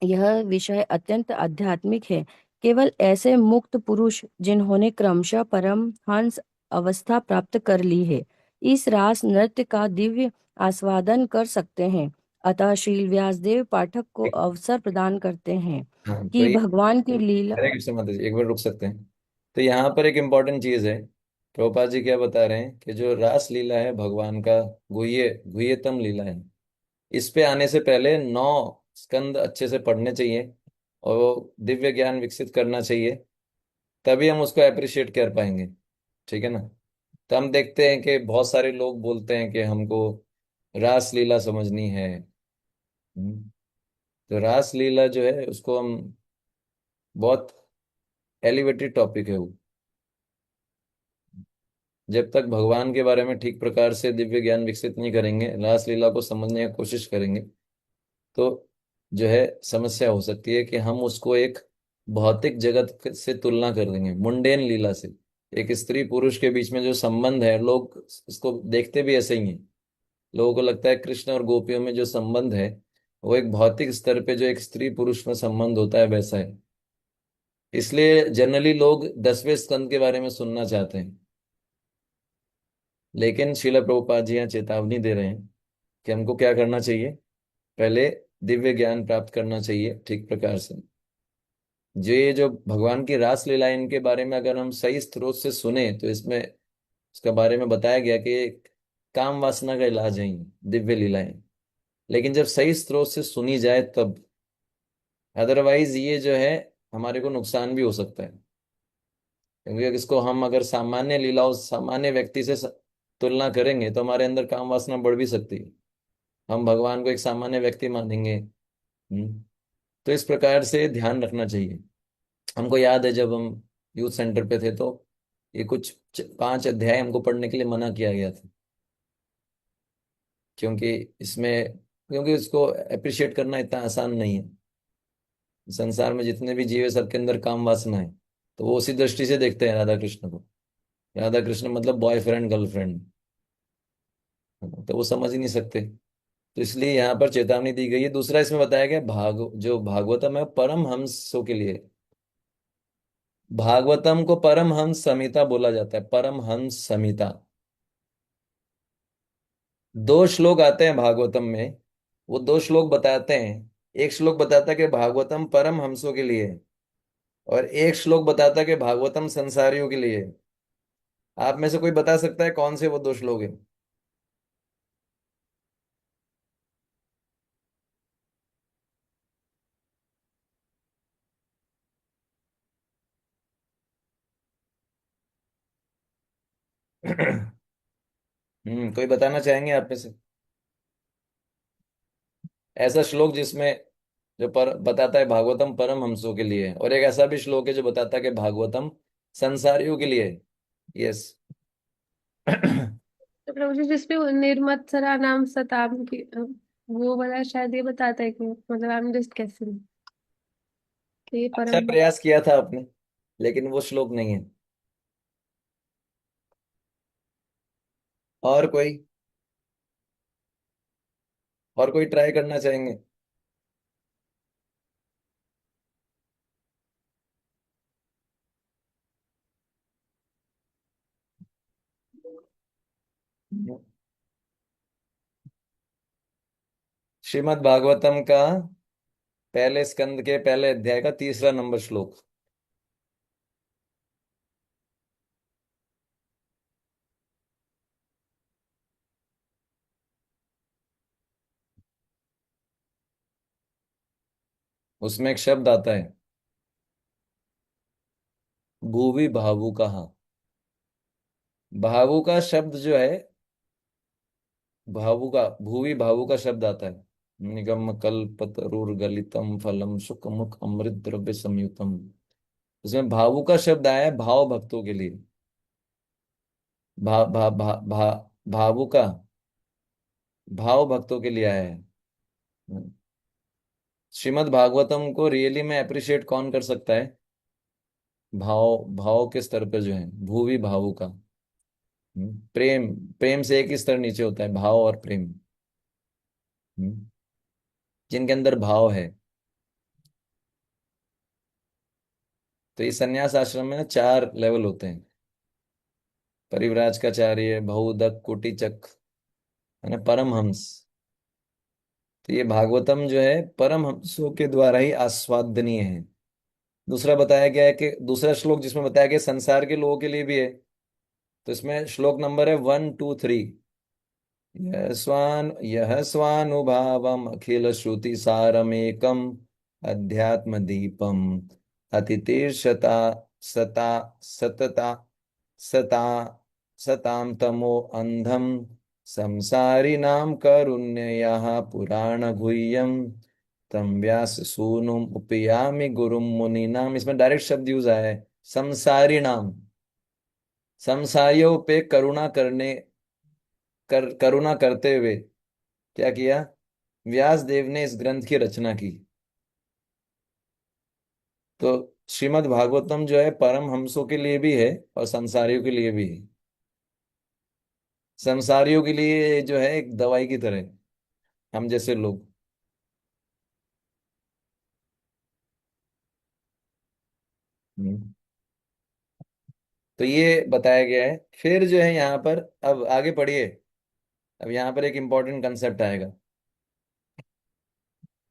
यह विषय अत्यंत आध्यात्मिक है। केवल ऐसे मुक्त पुरुष जिन्होंने क्रमशः परमहंस अवस्था प्राप्त कर ली है, इस रास नृत्य का दिव्य आस्वादन कर सकते हैं। अतः श्री व्यासदेव पाठक को अवसर प्रदान करते हैं हाँ, कि भगवान की लीला। हरे कृष्ण माता जी, एक बार रुक सकते हैं? तो यहाँ पर एक इम्पोर्टेंट चीज है। प्रभुपाद जी क्या बता रहे हैं कि जो रास लीला है भगवान का गुह्यतम लीला है, इस पे आने से पहले 9 स्कंद अच्छे से पढ़ने चाहिए और वो दिव्य ज्ञान विकसित करना चाहिए, तभी हम उसको अप्रिशिएट कर पाएंगे। ठीक है ना? तो हम देखते हैं कि बहुत सारे लोग बोलते हैं कि हमको रास लीला समझनी है। तो रास लीला जो है उसको हम, बहुत एलिवेटेड टॉपिक है वो। जब तक भगवान के बारे में ठीक प्रकार से दिव्य ज्ञान विकसित नहीं करेंगे, रास लीला को समझने की कोशिश करेंगे, तो जो है समस्या हो सकती है कि हम उसको एक भौतिक जगत से तुलना कर देंगे, मुंडेन लीला से। एक स्त्री पुरुष के बीच में जो संबंध है, लोग इसको देखते भी ऐसे ही हैं। लोगों को लगता है कृष्ण और गोपियों में जो संबंध है वो एक भौतिक स्तर पे जो एक स्त्री पुरुष में संबंध होता है वैसा है। इसलिए जनरली लोग 10वें स्कंद के बारे में सुनना चाहते हैं। लेकिन श्रील प्रभुपाद जी यहाँ चेतावनी दे रहे हैं कि हमको क्या करना चाहिए, पहले दिव्य ज्ञान प्राप्त करना चाहिए ठीक प्रकार से। ये जो भगवान की रास लीला, इनके बारे में अगर हम सही स्रोत से सुने तो इसमें इसके बारे में बताया गया कि काम वासना का इलाज है ये दिव्य लीलाएं। लेकिन जब सही स्रोत से सुनी जाए तब, अदरवाइज ये जो है हमारे को नुकसान भी हो सकता है। क्योंकि इसको हम अगर सामान्य लीलाओं, सामान्य व्यक्ति से तुलना करेंगे तो हमारे अंदर काम वासना बढ़ भी सकती है। हम भगवान को एक सामान्य व्यक्ति मानेंगे। तो इस प्रकार से ध्यान रखना चाहिए। हमको याद है जब हम यूथ सेंटर पे थे तो ये कुछ 5 अध्याय हमको पढ़ने के लिए मना किया गया था, क्योंकि इसको अप्रिशिएट करना इतना आसान नहीं है। संसार में जितने भी जीव है सबके अंदर काम वासना है, तो वो उसी दृष्टि से देखते हैं राधा कृष्ण को। राधा कृष्ण मतलब बॉयफ्रेंड गर्लफ्रेंड, तो वो समझ ही नहीं सकते। तो इसलिए यहाँ पर चेतावनी दी गई है। दूसरा इसमें बताया गया जो भागवतम है परम हंसों के लिए। भागवतम को परम हंस संहिता बोला जाता है, परम हंस संहिता। 2 श्लोक आते हैं भागवतम में, वो 2 श्लोक बताते हैं। एक श्लोक बताता है कि भागवतम परम हंसों के लिए, और एक श्लोक बताता है कि भागवतम संसारियों के लिए। आप में से कोई बता सकता है कौन से वो 2 श्लोक हैं? कोई बताना चाहेंगे आप में से? ऐसा श्लोक जिसमें जो बताता है भागवतम परम हंसों के लिए, और एक ऐसा भी श्लोक है जो बताता है कि भागवतम संसारियों के लिए। यस। तो प्रभु जी जिसपे निर्मत्सरा नाम सताम की वो वाला शायद ये बताता है कि मतलब आई एम जस्ट गेसिंग ये अच्छा परम। प्रयास किया था आपने, लेकिन वो श्लोक नहीं है। और कोई, और कोई ट्राई करना चाहेंगे? श्रीमद् भागवतम का पहले स्कंद के पहले अध्याय का 3 नंबर श्लोक। उसमें एक शब्द आता है, भूवि भावुकः। भावुका शब्द जो है, भावुका, भूवि भावुका शब्द आता है। निगम कल्पतरुर गलितम फलम सुख मुख अमृत द्रव्य संयुतम। उसमें भावुका शब्द आया है भाव भक्तों के लिए। भा भा भा भा भावुका भाव भक्तों के लिए आया है। श्रीमद् भागवतम को रियली में अप्रिशिएट कौन कर सकता है? भाव, भाव के स्तर पर जो है, भूवि भावुका। प्रेम, प्रेम से एक ही स्तर नीचे होता है, भाव और प्रेम। हम्म, जिनके अंदर भाव है। तो इस संन्यास आश्रम में ना 4 लेवल होते हैं। परिव्राजकाचार्य, बहुदक, कुटीचक, है ना, परमहंस। तो ये भागवतम जो है परमहंसों के द्वारा ही आस्वादनीय है। दूसरा बताया गया है कि दूसरा श्लोक जिसमें बताया गया संसार के लोगों के लिए भी है। तो इसमें श्लोक नंबर है 1 2 3। यह स्वानुभावम अखिल श्रुति सारमेकम अध्यात्म दीपम अतितीर्षता सता सतता सता सताम तमो अंधम संसारिणां करुण्यः पुराण गुह्यम तम व्यास सूनुम उपयामि गुरुम मुनीनाम। इसमें डायरेक्ट शब्द यूज आया है, संसारिणाम। संसारियों पे करुणा करते हुए क्या किया? व्यास देव ने इस ग्रंथ की रचना की। तो श्रीमद् भागवतम जो है परम हंसों के लिए भी है और संसारियों के लिए भी है। संसारियों के लिए जो है एक दवाई की तरह है, हम जैसे लोग। हम्म। तो ये बताया गया है। फिर जो है यहाँ पर, अब आगे पढ़िए। अब यहाँ पर एक इंपॉर्टेंट कंसेप्ट आएगा।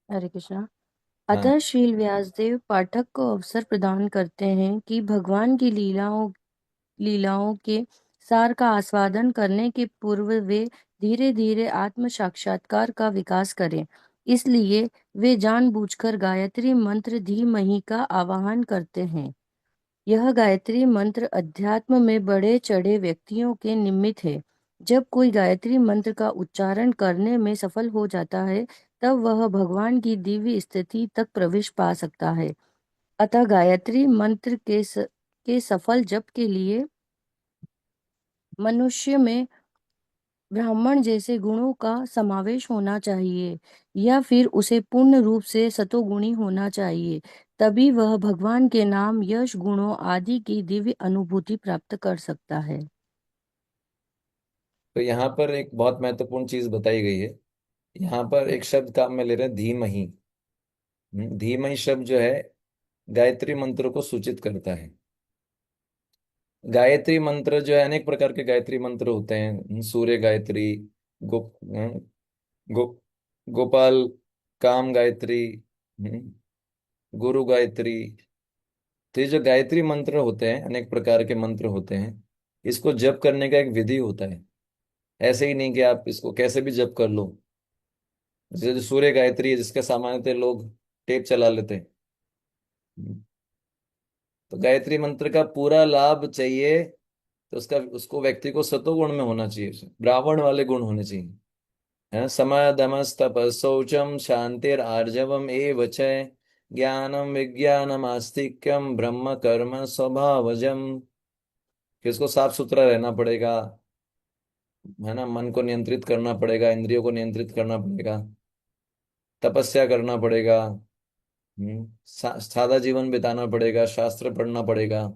हरे कृष्णा। हाँ। अतः श्रील व्यासदेव पाठक को अवसर प्रदान करते हैं कि भगवान की लीलाओं के सार का आस्वादन करने के पूर्व वे धीरे धीरे आत्म साक्षात्कार का विकास करें। इसलिए वे जानबूझकर गायत्री मंत्र धीमहि का आवाहन करते हैं। यह गायत्री मंत्र अध्यात्म में बढ़े चढ़े व्यक्तियों के निमित्त है। जब कोई गायत्री मंत्र का उच्चारण करने में सफल हो जाता है, तब वह भगवान की दिव्य स्थिति तक प्रवेश पा सकता है। अतः गायत्री मंत्र के सफल जप के लिए मनुष्य में ब्राह्मण जैसे गुणों का समावेश होना चाहिए, या फिर उसे पूर्ण रूप से सतोगुणी होना चाहिए। तभी वह भगवान के नाम, यश, गुणों आदि की दिव्य अनुभूति प्राप्त कर सकता है। तो यहाँ पर एक बहुत महत्वपूर्ण चीज बताई गई है। यहाँ पर एक शब्द काम में ले रहे हैं, धीमहि। धीमहि शब्द जो है गायत्री मंत्र को सूचित करता है। गायत्री मंत्र जो है, अनेक प्रकार के गायत्री मंत्र होते हैं। सूर्य गायत्री, गो गो गोपाल काम गायत्री, गुरु गायत्री। तो ये जो गायत्री मंत्र होते हैं, अनेक प्रकार के मंत्र होते हैं। इसको जप करने का एक विधि होता है। ऐसे ही नहीं कि आप इसको कैसे भी जप कर लो। जैसे जो सूर्य गायत्री है, जिसके सामान्यतः लोग टेप चला लेते हैं। तो गायत्री मंत्र का पूरा लाभ चाहिए तो उसका उसको व्यक्ति को सतोगुण में होना चाहिए, ब्राह्मण वाले गुण होने चाहिए। है, समय दमस्तप शौचम शांतिर आर्जवम एव च ज्ञानम विज्ञानम आस्तिक्यम ब्रह्म कर्म स्वभावजम। कि उसको साफ सुथरा रहना पड़ेगा, है ना, मन को नियंत्रित करना पड़ेगा, इंद्रियों को नियंत्रित करना पड़ेगा। तपस्या करना पड़ेगा, सादा जीवन बिताना पड़ेगा, शास्त्र पढ़ना पड़ेगा।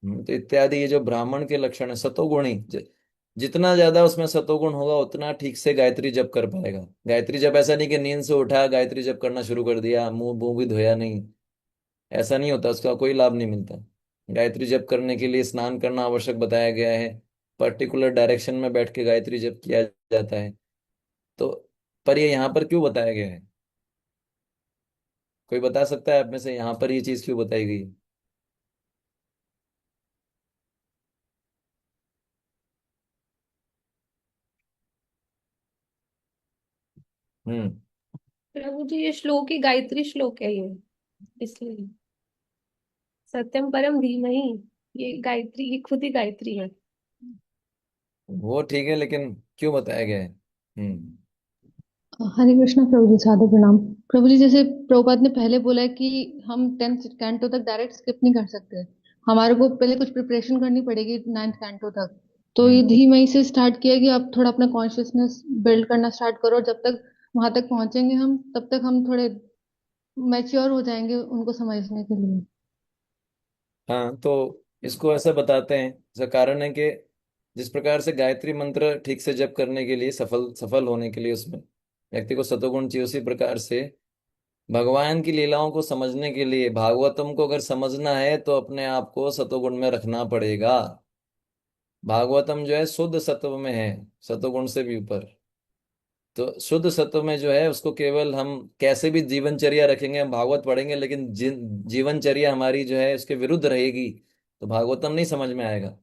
तो इत्यादि ये जो ब्राह्मण के लक्षण है सतोगुणी, जितना ज्यादा उसमें सतोगुण होगा उतना ठीक से गायत्री जप कर पाएगा। गायत्री जप ऐसा नहीं कि नींद से उठा गायत्री जप करना शुरू कर दिया, मुंह मुंह भी धोया नहीं, ऐसा नहीं होता, उसका कोई लाभ नहीं मिलता। गायत्री जप करने के लिए स्नान करना आवश्यक बताया गया है, पर्टिकुलर डायरेक्शन में बैठ के गायत्री जप किया जाता है। तो पर ये यहाँ पर क्यों बताया गया है? कोई बता सकता है आप में से यहाँ पर ये चीज क्यों बताई गई? हम्म। प्रभु जी, ये श्लोक ही गायत्री श्लोक है ये, इसलिए सत्यम परम धीमहि, ये गायत्री, ये खुद ही गायत्री है। वो ठीक है, लेकिन क्यों बताया गया है? हरे कृष्णा प्रभु जी, सादर प्रणाम। प्रभु जी, जैसे प्रभुपाद ने पहले बोला है कि हम 10th कैंटो तक डायरेक्ट स्किप नहीं कर सकते, हमारे को पहले कुछ प्रिपरेशन करनी पड़ेगी 9th कैंटो तक। तो ये हम्म। धीमहि से स्टार्ट किया कि आप थोड़ा अपना कॉन्शियसनेस बिल्ड करना स्टार्ट करो, और जब तक वहां तक पहुंचेंगे हम, तब तक हम थोड़े मैच्योर हो जाएंगे उनको समझने के लिए। हाँ, तो इसको ऐसा बताते हैं, इसका कारण है कि जिस प्रकार से गायत्री मंत्र ठीक से जप करने के लिए, सफल सफल होने के लिए उसमें व्यक्ति को सतोगुण चाहिए, उसी प्रकार से भगवान की लीलाओं को समझने के लिए, भागवतम को अगर समझना है तो अपने आप को सतोगुण में रखना पड़ेगा। भागवतम जो है शुद्ध सत्व में है, सतोगुण से भी ऊपर। तो शुद्ध सत्व में जो है उसको केवल हम कैसे भी जीवनचर्या रखेंगे, हम भागवत पढ़ेंगे लेकिन जीवनचर्या हमारी जो है उसके विरुद्ध रहेगी, तो भागवतम नहीं समझ में आएगा।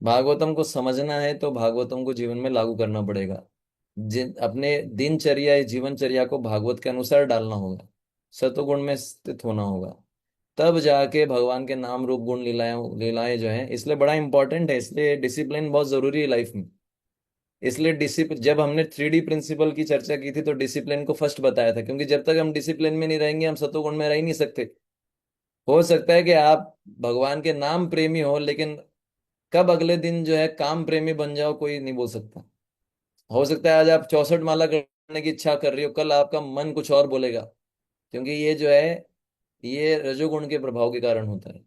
भागवतम को समझना है तो भागवतम को जीवन में लागू करना पड़ेगा। अपने दिनचर्या या जीवनचर्या को भागवत के अनुसार डालना होगा, सतोगुण में स्थित होना होगा, तब जाके भगवान के नाम रूप गुण लीलाएं लीलाएं जो है, इसलिए बड़ा इंपॉर्टेंट है, इसलिए डिसिप्लिन बहुत जरूरी है लाइफ में। इसलिए डिसिप्लिन, जब हमने 3D प्रिंसिपल की चर्चा की थी तो डिसिप्लिन को फर्स्ट बताया था, क्योंकि जब तक हम डिसिप्लिन में नहीं रहेंगे हम सतोगुण में रह ही नहीं सकते। हो सकता है कि आप भगवान के नाम प्रेमी हो, लेकिन कब अगले दिन जो है काम प्रेमी बन जाओ कोई नहीं बोल सकता। हो सकता है आज आप 64 माला करने की इच्छा कर रही हो, कल आपका मन कुछ और बोलेगा, क्योंकि ये जो है ये रजोगुण के प्रभाव के कारण होता है।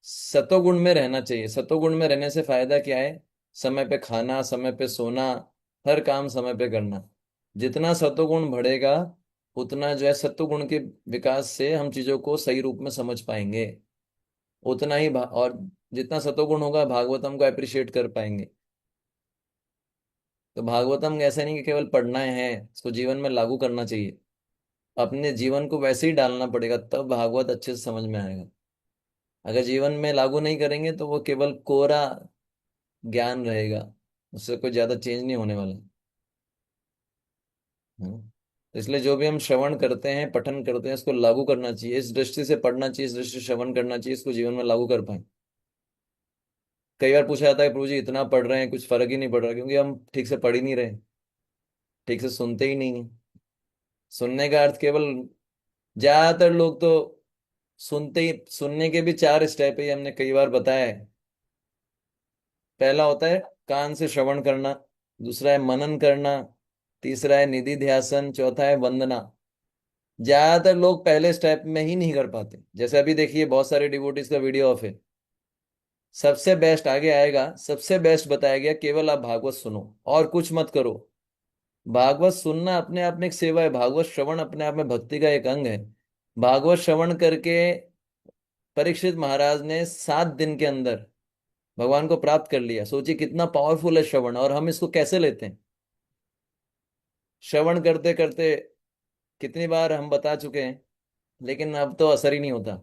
सतोगुण में रहना चाहिए। सतोगुण में रहने से फायदा क्या है? समय पे खाना, समय पे सोना, हर काम समय पे करना। जितना सतोगुण बढ़ेगा उतना जो है सत्वगुण के विकास से हम चीजों को सही रूप में समझ पाएंगे, उतना ही और जितना सतोगुण होगा भागवतम को अप्रिशिएट कर पाएंगे। तो भागवतम ऐसा नहीं कि केवल पढ़ना है, इसको जीवन में लागू करना चाहिए, अपने जीवन को वैसे ही डालना पड़ेगा, तब भागवत अच्छे से समझ में आएगा। अगर जीवन में लागू नहीं करेंगे तो वो केवल कोरा ज्ञान रहेगा, उससे कोई ज्यादा चेंज नहीं होने वाला। तो इसलिए जो भी हम श्रवण करते हैं, पठन करते हैं, इसको लागू करना चाहिए, इस दृष्टि से पढ़ना चाहिए, इस दृष्टि से श्रवण करना चाहिए, इसको जीवन में लागू कर पाए। कई बार पूछा जाता है प्रभु जी इतना पढ़ रहे हैं कुछ फर्क ही नहीं पड़ रहा, क्योंकि हम ठीक से पढ़ ही नहीं रहे, ठीक से सुनते ही नहीं है। सुनने का अर्थ केवल, ज्यादातर लोग तो सुनते ही, सुनने के भी 4 स्टेप है, ये हमने कई बार बताया है। पहला होता है कान से श्रवण करना, दूसरा है मनन करना, तीसरा है निधि ध्यासन, चौथा है वंदना। ज्यादातर लोग पहले स्टेप में ही नहीं कर पाते। जैसे अभी देखिए बहुत सारे डिवोटीज का वीडियो ऑफ है, सबसे बेस्ट आगे आएगा, सबसे बेस्ट बताया गया केवल आप भागवत सुनो और कुछ मत करो। भागवत सुनना अपने आप में एक सेवा है, भागवत श्रवण अपने आप में भक्ति का एक अंग है। भागवत श्रवण करके परीक्षित महाराज ने 7 दिन के अंदर भगवान को प्राप्त कर लिया। सोचिए कितना पावरफुल है श्रवण, और हम इसको कैसे लेते हैं। श्रवण करते करते कितनी बार हम बता चुके हैं, लेकिन अब तो असर ही नहीं होता।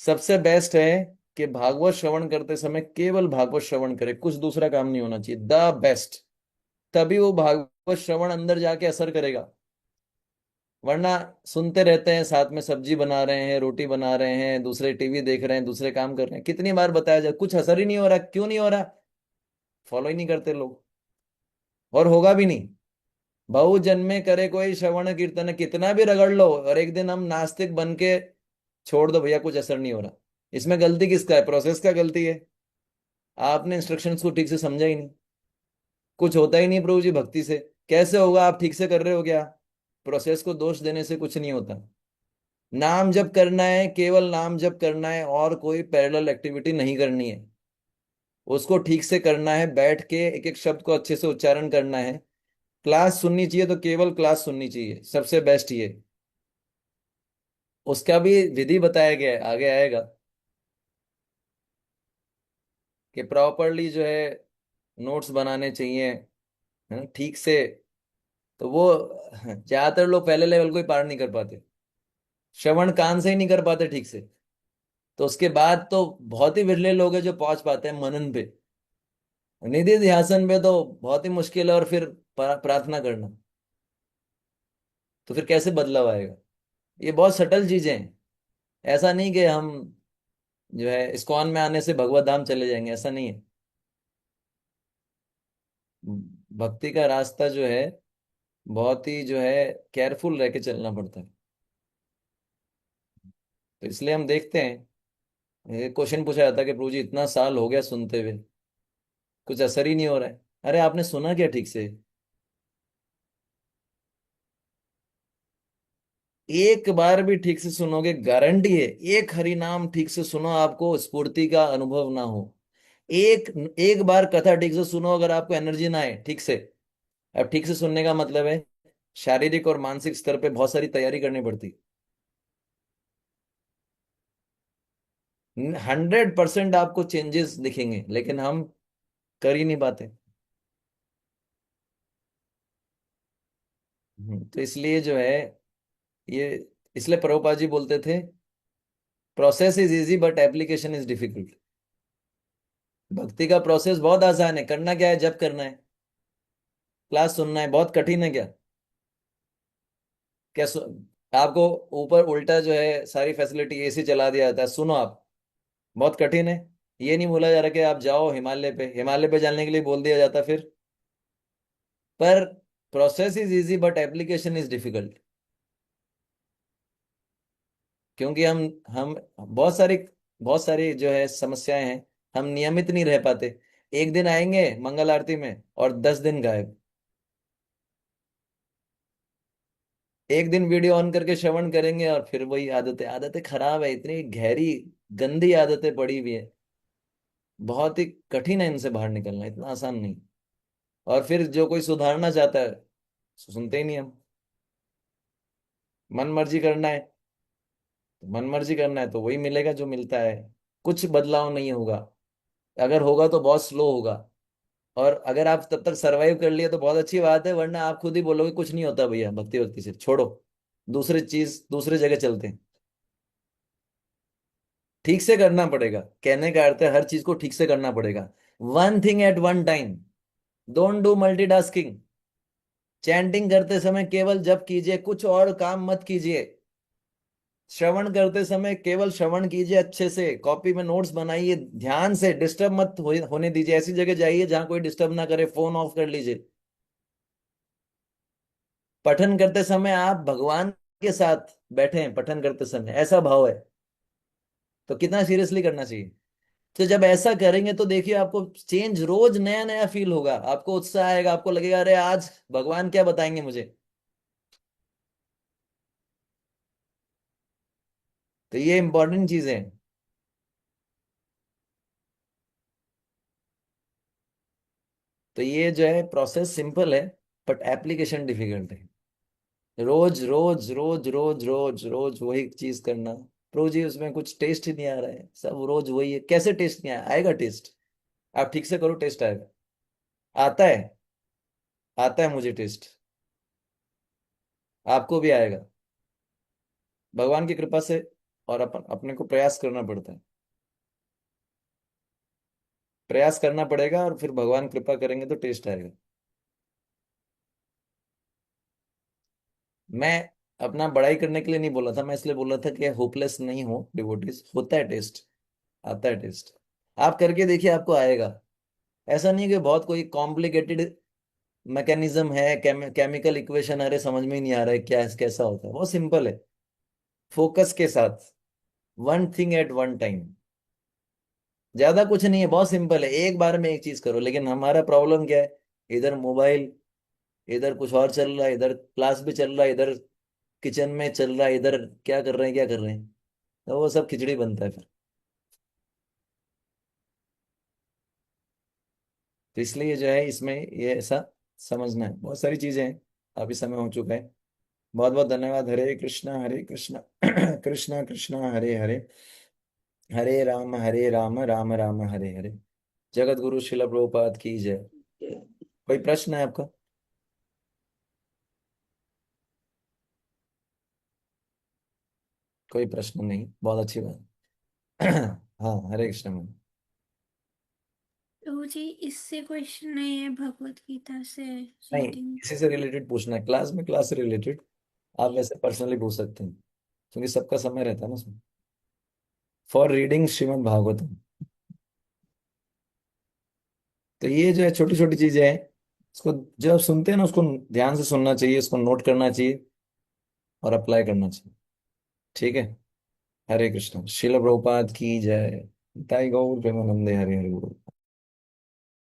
सबसे बेस्ट है कि भागवत श्रवण करते समय केवल भागवत श्रवण करे, कुछ दूसरा काम नहीं होना चाहिए, द बेस्ट। तभी वो भागवत श्रवण अंदर जाके असर करेगा। वरना सुनते रहते हैं, साथ में सब्जी बना रहे हैं, रोटी बना रहे हैं, दूसरे टीवी देख रहे हैं, दूसरे काम कर रहे हैं, कितनी बार बताया जाए कुछ असर ही नहीं हो रहा। क्यों नहीं हो रहा? फॉलो ही नहीं करते लोग, और होगा भी नहीं। बहु जन्मे करे कोई श्रवण कीर्तन, कितना भी रगड़ लो और एक दिन हम नास्तिक बन के छोड़ दो, भैया कुछ असर नहीं हो रहा। इसमें गलती किसका है? प्रोसेस का गलती है। आपने इंस्ट्रक्शंस को ठीक से समझा ही नहीं, कुछ होता ही नहीं प्रभु जी भक्ति से। कैसे होगा? आप ठीक से कर रहे हो क्या? प्रोसेस को दोष देने से कुछ नहीं होता। नाम जप करना है, केवल नाम जप करना है, और कोई पैरेलल एक्टिविटी नहीं करनी है। उसको ठीक से करना है, बैठ के एक एक शब्द को अच्छे से उच्चारण करना है। क्लास सुननी चाहिए तो केवल क्लास सुननी चाहिए, सबसे बेस्ट ये। उसका भी विधि बताया गया है, आगे आएगा, कि प्रॉपरली जो है नोट्स बनाने चाहिए, है ना, ठीक से। तो वो ज्यादातर लोग पहले लेवल को ही पार नहीं कर पाते, श्रवण कान से ही नहीं कर पाते ठीक से। तो उसके बाद तो बहुत ही विरले लोग हैं जो पहुंच पाते हैं मनन पे। निधि ध्यासन पे तो बहुत ही मुश्किल है, और फिर प्रार्थना करना, तो फिर कैसे बदलाव आएगा? ये बहुत सटल चीजें हैं। ऐसा नहीं कि हम जो है इस्कॉन में आने से भगवत धाम चले जाएंगे, ऐसा नहीं है। भक्ति का रास्ता जो है बहुत ही जो है केयरफुल रह के चलना पड़ता है। तो इसलिए हम देखते हैं, ये क्वेश्चन पूछा जाता है कि प्रभु जी इतना साल हो गया सुनते हुए, कुछ असर ही नहीं हो रहा है। अरे आपने सुना क्या ठीक से? एक बार भी ठीक से सुनोगे, गारंटी है, एक हरि नाम ठीक से सुनो, आपको स्फूर्ति का अनुभव ना हो। एक एक बार कथा ठीक से सुनो, अगर आपको एनर्जी ना आए ठीक से। अब ठीक से सुनने का मतलब है शारीरिक और मानसिक स्तर पे बहुत सारी तैयारी करनी पड़ती। 100% आपको चेंजेस दिखेंगे, लेकिन हम कर ही नहीं पाते। तो इसलिए जो है ये, इसलिए प्रभुपाद जी बोलते थे, process is easy but application is difficult. भक्ति का प्रोसेस बहुत आसान है, करना क्या है, जब करना है, क्लास सुनना है। बहुत कठिन है क्या? क्या आपको ऊपर उल्टा जो है सारी फैसिलिटी एसी चला दिया जाता है, सुनो आप, बहुत कठिन है। ये नहीं बोला जा रहा कि आप जाओ हिमालय पे, हिमालय पे जाने के लिए बोल दिया जाता फिर। पर process is easy but application is difficult. क्योंकि हम बहुत सारी जो है समस्याएं हैं, हम नियमित नहीं रह पाते। एक दिन आएंगे मंगल आरती में और 10 दिन गायब। एक दिन वीडियो ऑन करके श्रवण करेंगे और फिर वही आदतें, आदतें खराब है, इतनी गहरी गंदी आदतें पड़ी हुई है। बहुत ही कठिन है इनसे बाहर निकलना, इतना आसान नहीं। और फिर जो कोई सुधारना चाहता है सुनते ही नहीं हम। मन मर्जी करना है, तो मन मर्जी करना है तो वही मिलेगा जो मिलता है। कुछ बदलाव नहीं होगा, अगर होगा तो बहुत स्लो होगा। और अगर आप तब तक सरवाइव कर लिए तो बहुत अच्छी बात है, वरना आप खुद ही बोलोगे कुछ नहीं होता भैया, भक्ति भक्ति से छोड़ो, दूसरी चीज दूसरी जगह चलते हैं। ठीक से करना पड़ेगा, कहने का अर्थ है हर चीज को ठीक से करना पड़ेगा। One thing at one time, don't do multitasking. Chanting करते समय केवल जप कीजिए, कुछ और काम मत कीजिए। श्रवण करते समय केवल श्रवण कीजिए, अच्छे से कॉपी में नोट्स बनाइए, ध्यान से, डिस्टर्ब मत होने दीजिए। ऐसी जगह जाइए जहां कोई डिस्टर्ब ना करे, फोन ऑफ कर लीजिए। पठन करते समय आप भगवान के साथ बैठे हैं, पठन करते समय ऐसा भाव है, तो कितना सीरियसली करना चाहिए। तो जब ऐसा करेंगे तो देखिए आपको चेंज रोज नया नया फील होगा, आपको उत्साह आएगा, आपको लगेगा अरे आज भगवान क्या बताएंगे मुझे। तो ये इंपॉर्टेंट चीजें हैं। तो ये जो है प्रोसेस सिंपल है, बट एप्लीकेशन डिफिकल्ट है। रोज रोज रोज रोज रोज रोज वही चीज करना, प्रभु जी उसमें कुछ टेस्ट ही नहीं आ रहा है, सब रोज वही है। कैसे टेस्ट नहीं आया? आएगा टेस्ट, आप ठीक से करो, टेस्ट आएगा। आता है, आता है मुझे टेस्ट, आपको भी आएगा, भगवान की कृपा से। और अपने को प्रयास करना पड़ता है, प्रयास करना पड़ेगा, और फिर भगवान कृपा करेंगे तो टेस्ट आएगा। मैं अपना बड़ाई करने के लिए नहीं बोला था, मैं इसलिए बोला था कि होपलेस नहीं हो डिवोटीज, होता है टेस्ट, आता है टेस्ट। आप करके देखिए, आपको आएगा। ऐसा नहीं कि बहुत कोई कॉम्प्लिकेटेड मैकेनिज्म है, केमिकल इक्वेशन, अरे समझ में ही नहीं आ रहा है क्या कैसा होता है। बहुत सिंपल है, फोकस के साथ, one thing at one time. ज्यादा कुछ नहीं है, बहुत सिंपल है, एक बार में एक चीज करो। लेकिन हमारा प्रॉब्लम क्या है, इधर मोबाइल, इधर कुछ और चल रहा है, इधर क्लास भी चल रहा है, इधर किचन में चल रहा है, इधर क्या कर रहे हैं क्या कर रहे हैं, तो वो सब खिचड़ी बनता है फिर। तो इसलिए जो है इसमें ये ऐसा समझना है, बहुत सारी चीजें हैं। अभी समय हो चुका है। बहुत बहुत धन्यवाद। हरे कृष्णा कृष्णा कृष्णा हरे हरे, हरे राम राम हरे हरे। जगत गुरु शिला प्रभुपाद की जय। कोई प्रश्न है आपका? कोई प्रश्न नहीं, बहुत अच्छी बात। हाँ, हरे कृष्ण मैम। प्रभु जी, इससे क्वेश्चन नहीं है, भगवत गीता से नहीं, रीडिंग। इसी से रिलेटेड पूछना है, क्लास में क्लास से रिलेटेड। आप वैसे पर्सनली पूछ सकते हैं, क्योंकि सबका समय रहता है ना उसमें, फॉर रीडिंग श्रीमद् भागवतम। तो ये जो है छोटी छोटी चीजें हैं, इसको जब सुनते हैं ना उसको ध्यान से सुनना चाहिए, इसको नोट करना चाहिए और अप्लाई करना चाहिए। ठीक है। हरे कृष्ण। शिल प्रभुपाद की जय। ताई गौर प्रेमानंदे हरे हरे बोल।